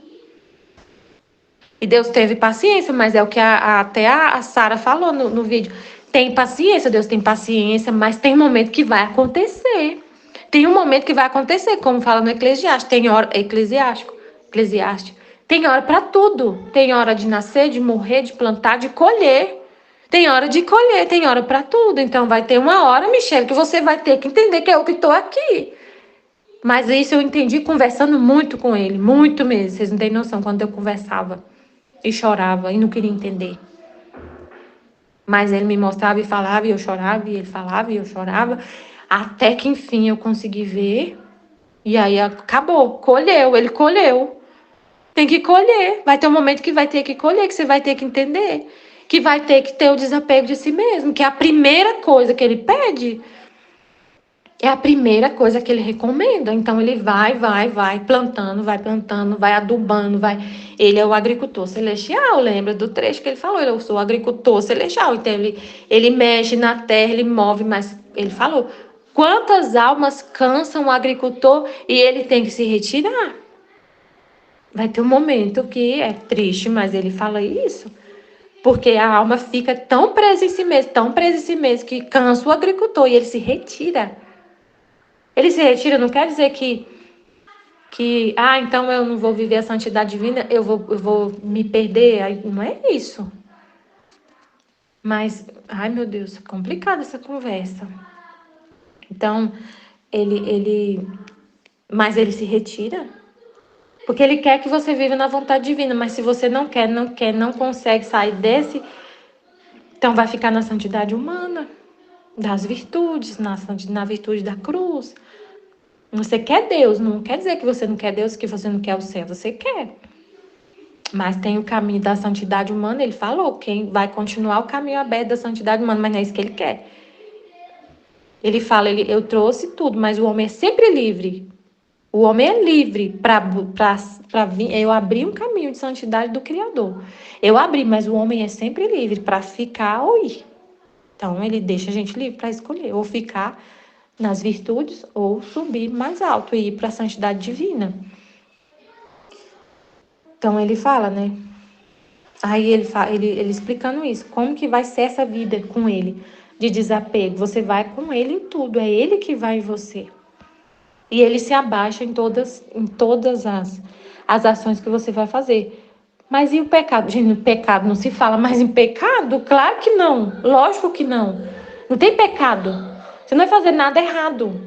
E Deus teve paciência, mas é o que até a Sara falou no vídeo. Tem paciência, Deus tem paciência, mas tem momento que vai acontecer. Tem um momento que vai acontecer, como fala no Eclesiastes. Tem hora, Eclesiastes. Tem hora para tudo. Tem hora de nascer, de morrer, de plantar, de colher. Tem hora de colher, tem hora para tudo. Então vai ter uma hora, Michele, que você vai ter que entender que eu que estou aqui. Mas isso eu entendi conversando muito com ele, muito mesmo. Vocês não têm noção quando eu conversava e chorava e não queria entender. Mas ele me mostrava e falava e eu chorava, e ele falava e eu chorava, até que enfim eu consegui ver. E aí acabou, colheu, ele colheu. Tem que colher, vai ter um momento que vai ter que colher, que você vai ter que entender, que vai ter que ter o desapego de si mesmo, que é a primeira coisa que ele pede. É a primeira coisa que ele recomenda. Então ele vai plantando, vai adubando, vai. Ele é o agricultor celestial, lembra do trecho que ele falou? Eu sou o agricultor celestial. Então ele mexe na terra, ele move, mas ele falou: quantas almas cansam o agricultor e ele tem que se retirar? Vai ter um momento que é triste, mas ele fala isso. Porque a alma fica tão presa em si mesmo, tão presa em si mesmo, que cansa o agricultor e ele se retira. Ele se retira, não quer dizer então eu não vou viver a santidade divina, eu vou me perder. Não é isso. Mas, ai meu Deus, complicada essa conversa. Então, mas ele se retira, porque ele quer que você viva na vontade divina, mas se você não quer, não consegue sair desse, então vai ficar na santidade humana, das virtudes, na virtude da cruz. Você quer Deus, não quer dizer que você não quer Deus, que você não quer o céu, você quer. Mas tem o caminho da santidade humana, ele falou, quem vai continuar o caminho aberto da santidade humana, mas não é isso que ele quer. Ele fala, eu trouxe tudo, mas o homem é sempre livre. O homem é livre para vir. Eu abri um caminho de santidade do Criador. Eu abri, mas o homem é sempre livre para ficar ou ir. Então, ele deixa a gente livre para escolher, ou ficar nas virtudes, ou subir mais alto e ir para a santidade divina. Então, ele fala, né? Aí ele explicando isso, como que vai ser essa vida com ele, de desapego. Você vai com ele em tudo, é ele que vai em você. E ele se abaixa em todas as ações que você vai fazer. Mas e o pecado? Gente, o pecado não se fala mais em pecado? Claro que não, lógico que não. Não tem pecado. Você não vai fazer nada errado.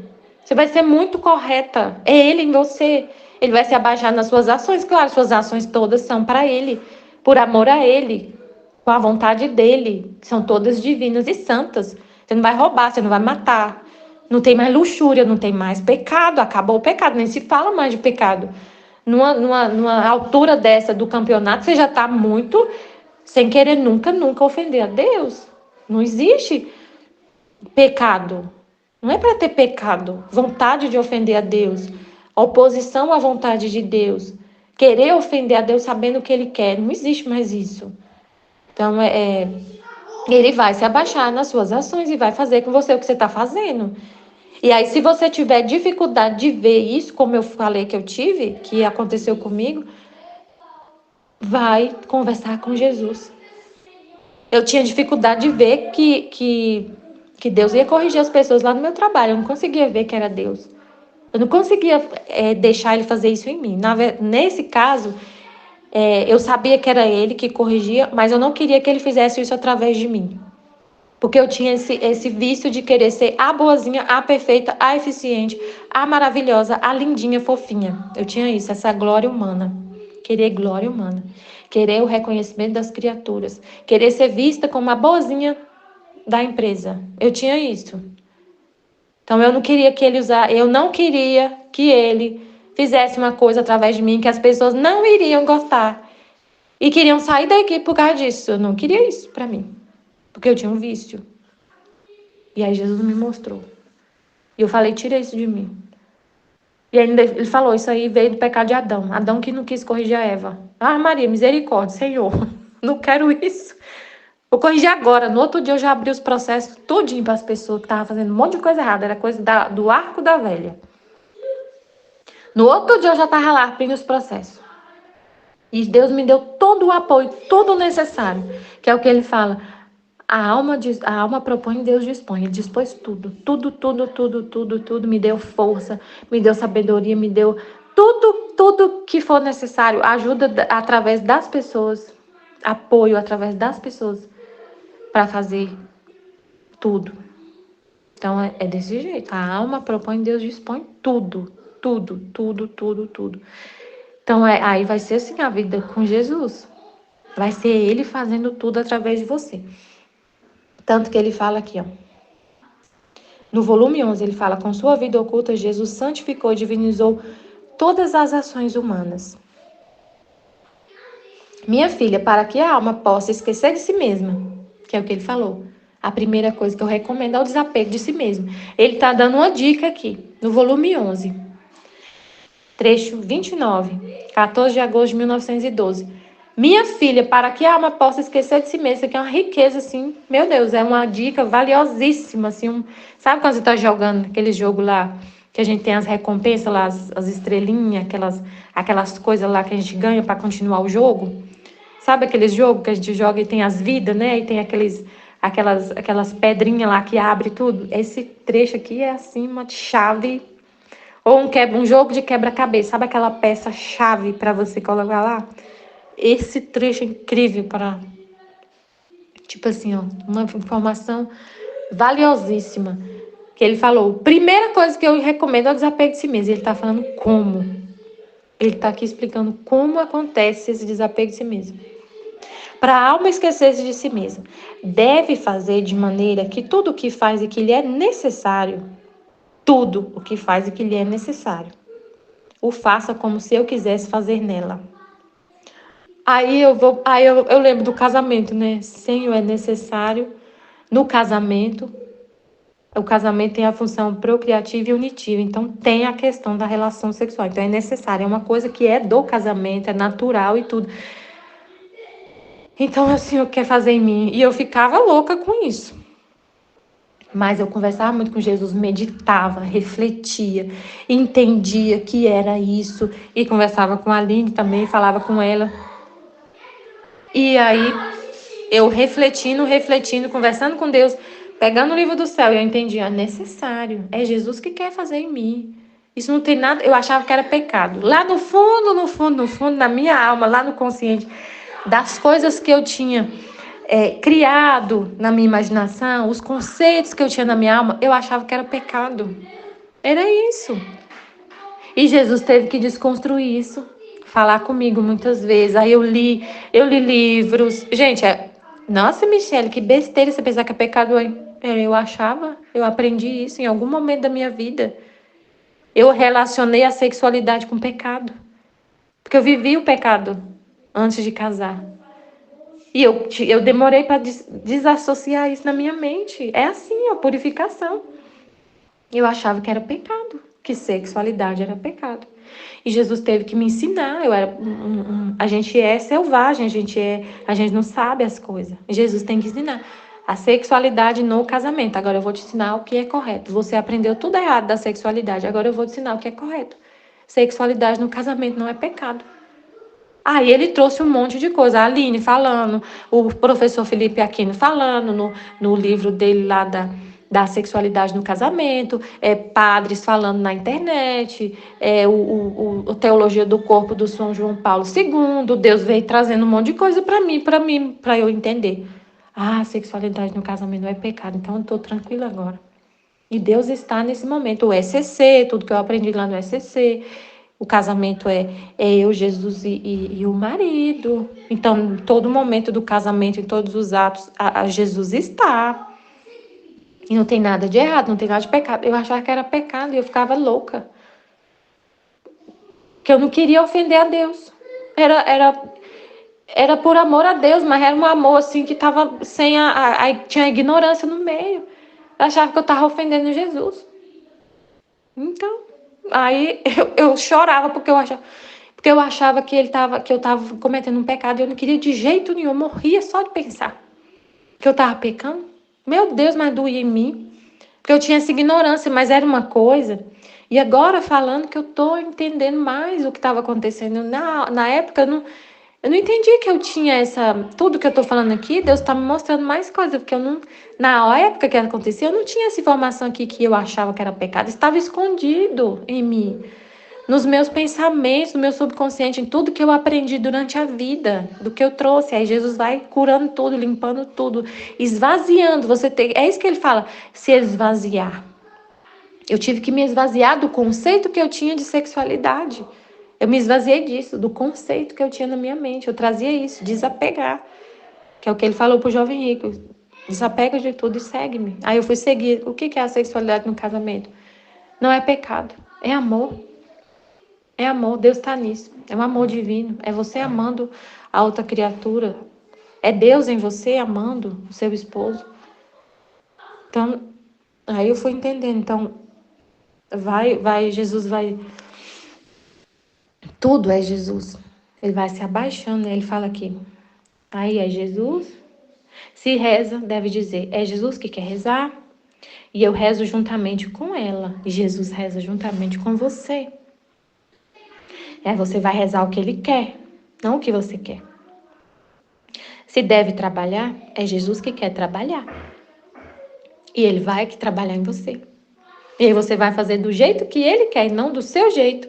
Você vai ser muito correta. É ele em você. Ele vai se abaixar nas suas ações. Claro, suas ações todas são para ele, por amor a ele, com a vontade dele. São todas divinas e santas. Você não vai roubar, você não vai matar. Não tem mais luxúria, não tem mais pecado. Acabou o pecado, nem se fala mais de pecado. Numa altura dessa do campeonato, você já está muito sem querer nunca ofender a Deus. Não existe pecado. Não é para ter pecado. Vontade de ofender a Deus. Oposição à vontade de Deus. Querer ofender a Deus sabendo o que Ele quer. Não existe mais isso. Então, Ele vai se abaixar nas suas ações e vai fazer com você o que você está fazendo. E aí, se você tiver dificuldade de ver isso, como eu falei que eu tive, que aconteceu comigo, vai conversar com Jesus. Eu tinha dificuldade de ver que Deus ia corrigir as pessoas lá no meu trabalho. Eu não conseguia ver que era Deus. Eu não conseguia deixar ele fazer isso em mim. Nesse caso, eu sabia que era ele que corrigia, mas eu não queria que ele fizesse isso através de mim. Porque eu tinha esse vício de querer ser a boazinha, a perfeita, a eficiente, a maravilhosa, a lindinha, fofinha. Eu tinha isso, essa glória humana. Querer glória humana. Querer o reconhecimento das criaturas. Querer ser vista como a boazinha da empresa. Eu tinha isso. Então eu não queria que ele eu não queria que ele fizesse uma coisa através de mim que as pessoas não iriam gostar. E queriam sair da equipe por causa disso. Eu não queria isso pra mim. Porque eu tinha um vício. E aí Jesus me mostrou. E eu falei, tira isso de mim. E aí ele falou, isso aí veio do pecado de Adão. Adão que não quis corrigir a Eva. Ah, Maria, misericórdia, Senhor. Não quero isso. Vou corrigir agora. No outro dia eu já abri os processos tudinho para as pessoas que estavam fazendo um monte de coisa errada. Era coisa do arco da velha. No outro dia eu já estava lá abrindo os processos. E Deus me deu todo o apoio, todo o necessário. Que é o que ele fala. A alma propõe, Deus dispõe. Ele dispôs tudo. Tudo. Me deu força, me deu sabedoria, me deu tudo que for necessário. Ajuda através das pessoas. Apoio através das pessoas. Para fazer tudo. Então, é desse jeito. A alma propõe, Deus dispõe tudo. Tudo. Então, aí vai ser assim a vida com Jesus. Vai ser Ele fazendo tudo através de você. Tanto que ele fala aqui, ó. No volume 11, ele fala, com sua vida oculta, Jesus santificou e divinizou todas as ações humanas. Minha filha, para que a alma possa esquecer de si mesma, que é o que ele falou. A primeira coisa que eu recomendo é o desapego de si mesmo. Ele está dando uma dica aqui, no volume 11, trecho 29, 14 de agosto de 1912. Minha filha, para que a alma possa esquecer de si mesma, isso aqui é uma riqueza, assim, meu Deus, é uma dica valiosíssima, assim, sabe quando você está jogando aquele jogo lá, que a gente tem as recompensas lá, as estrelinhas, aquelas coisas lá que a gente ganha para continuar o jogo? Sabe aqueles jogos que a gente joga e tem as vidas, né? E tem aquelas pedrinhas lá que abre tudo? Esse trecho aqui é assim, uma chave, ou um jogo de quebra-cabeça, sabe aquela peça-chave para você colocar lá? Esse trecho é incrível para, tipo assim, ó, uma informação valiosíssima. Que ele falou, primeira coisa que eu recomendo é o desapego de si mesmo. Ele está falando como. Ele está aqui explicando como acontece esse desapego de si mesmo. Para a alma esquecer-se de si mesma, deve fazer de maneira que tudo o que faz e que lhe é necessário, tudo o que faz e que lhe é necessário, o faça como se eu quisesse fazer nela. Aí eu lembro do casamento, né? Senhor, é necessário no casamento. O casamento tem a função procriativa e unitiva, então tem a questão da relação sexual. Então é necessário, é uma coisa que é do casamento, é natural e tudo. Então o Senhor quer fazer em mim. E eu ficava louca com isso. Mas eu conversava muito com Jesus, meditava, refletia, entendia que era isso. E conversava com a Aline também, falava com ela. E aí, eu refletindo, conversando com Deus, pegando o livro do céu, eu entendi, é necessário. É Jesus que quer fazer em mim. Isso não tem nada, eu achava que era pecado. Lá no fundo, na minha alma, lá no consciente, das coisas que eu tinha criado na minha imaginação, os conceitos que eu tinha na minha alma, eu achava que era pecado. Era isso. E Jesus teve que desconstruir isso, falar comigo muitas vezes. Aí eu li livros. Gente, nossa, Michele, que besteira você pensar que é pecado. Eu achava, eu aprendi isso em algum momento da minha vida. Eu relacionei a sexualidade com pecado. Porque eu vivi o pecado antes de casar. E eu demorei para desassociar isso na minha mente. É assim, a purificação. Eu achava que era pecado, que sexualidade era pecado. E Jesus teve que me ensinar. A gente é selvagem, a gente não sabe as coisas. Jesus tem que ensinar. A sexualidade no casamento. Agora eu vou te ensinar o que é correto. Você aprendeu tudo errado da sexualidade. Agora eu vou te ensinar o que é correto. Sexualidade no casamento não é pecado. Aí ele trouxe um monte de coisa. A Aline falando, o professor Felipe Aquino falando no livro dele lá da sexualidade no casamento, padres falando na internet, o Teologia do Corpo do São João Paulo II. Deus veio trazendo um monte de coisa para eu entender. Ah, sexualidade no casamento não é pecado, então eu estou tranquila agora. E Deus está nesse momento. O SCC, tudo que eu aprendi lá no SCC. O casamento é eu, Jesus e o marido. Então, em todo momento do casamento, em todos os atos, a Jesus está. E não tem nada de errado, não tem nada de pecado. Eu achava que era pecado e eu ficava louca. Que eu não queria ofender a Deus. Era por amor a Deus, mas era um amor assim que estava sem tinha ignorância no meio. Eu achava que eu estava ofendendo Jesus. Então, aí eu chorava porque eu achava que eu estava cometendo um pecado e eu não queria de jeito nenhum, eu morria só de pensar que eu estava pecando. Meu Deus, mas doía em mim, porque eu tinha essa ignorância, mas era uma coisa. E agora falando que eu estou entendendo mais o que estava acontecendo. Na época eu não entendi que eu tinha tudo que eu estou falando aqui, Deus está me mostrando mais coisas, porque na época que acontecia, eu não tinha essa informação aqui que eu achava que era pecado, estava escondido em mim, nos meus pensamentos, no meu subconsciente, em tudo que eu aprendi durante a vida, do que eu trouxe. Aí Jesus vai curando tudo, limpando tudo, esvaziando. É isso que ele fala, se esvaziar. Eu tive que me esvaziar do conceito que eu tinha de sexualidade. Eu me esvaziei disso, do conceito que eu tinha na minha mente. Eu trazia isso, desapegar. Que é o que ele falou pro jovem rico. Desapega de tudo e segue-me. Aí eu fui seguir. O que é a sexualidade no casamento? Não é pecado, é amor. É amor, Deus está nisso. É um amor divino. É você amando a outra criatura. É Deus em você amando o seu esposo. Então, aí eu fui entendendo. Então, Jesus vai. Tudo é Jesus. Ele vai se abaixando, né? Ele fala aqui. Aí é Jesus. Se reza, deve dizer, é Jesus que quer rezar. E eu rezo juntamente com ela. E Jesus reza juntamente com você. Você vai rezar o que ele quer, não o que você quer. Se deve trabalhar, é Jesus que quer trabalhar. E ele vai trabalhar em você. E aí você vai fazer do jeito que ele quer, e não do seu jeito.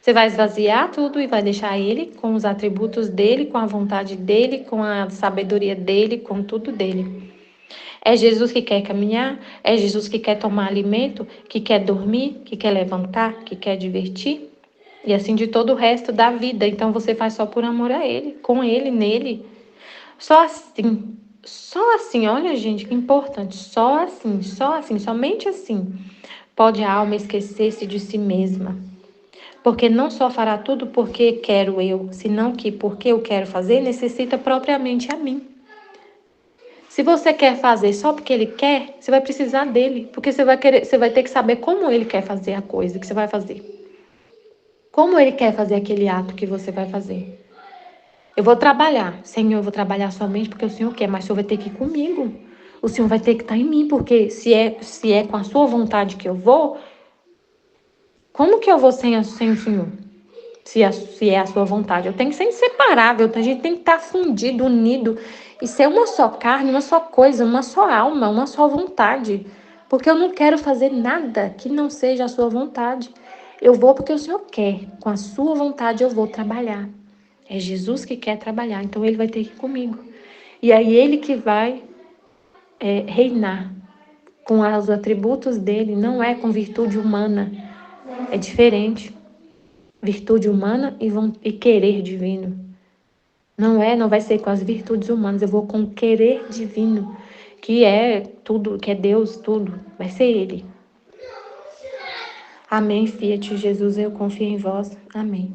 Você vai esvaziar tudo e vai deixar ele com os atributos dele, com a vontade dele, com a sabedoria dele, com tudo dele. É Jesus que quer caminhar, é Jesus que quer tomar alimento, que quer dormir, que quer levantar, que quer divertir. E assim de todo o resto da vida. Então você faz só por amor a ele, com ele, nele. Só assim, olha gente, que importante. Só assim, somente assim pode a alma esquecer-se de si mesma. Porque não só fará tudo porque quero eu, senão que porque eu quero fazer, necessita propriamente a mim. Se você quer fazer só porque ele quer, você vai precisar dele. Porque você vai ter que saber como ele quer fazer a coisa que você vai fazer. Como ele quer fazer aquele ato que você vai fazer. Eu vou trabalhar. Senhor, eu vou trabalhar somente porque o Senhor quer, mas o Senhor vai ter que ir comigo. O Senhor vai ter que estar em mim, porque se é com a sua vontade que eu vou, como que eu vou sem o Senhor? Se é a sua vontade. Eu tenho que ser inseparável, a gente tem que estar fundido, unido e ser uma só carne, uma só coisa, uma só alma, uma só vontade. Porque eu não quero fazer nada que não seja a sua vontade. Eu vou porque o Senhor quer. Com a sua vontade eu vou trabalhar. É Jesus que quer trabalhar, então ele vai ter que ir comigo. E aí ele que vai reinar com os atributos dele, não é com virtude humana. É diferente. Virtude humana e querer divino. Não vai ser com as virtudes humanas, eu vou com o querer divino, que é tudo, que é Deus, tudo. Vai ser ele. Amém, Fiat Jesus, eu confio em vós. Amém.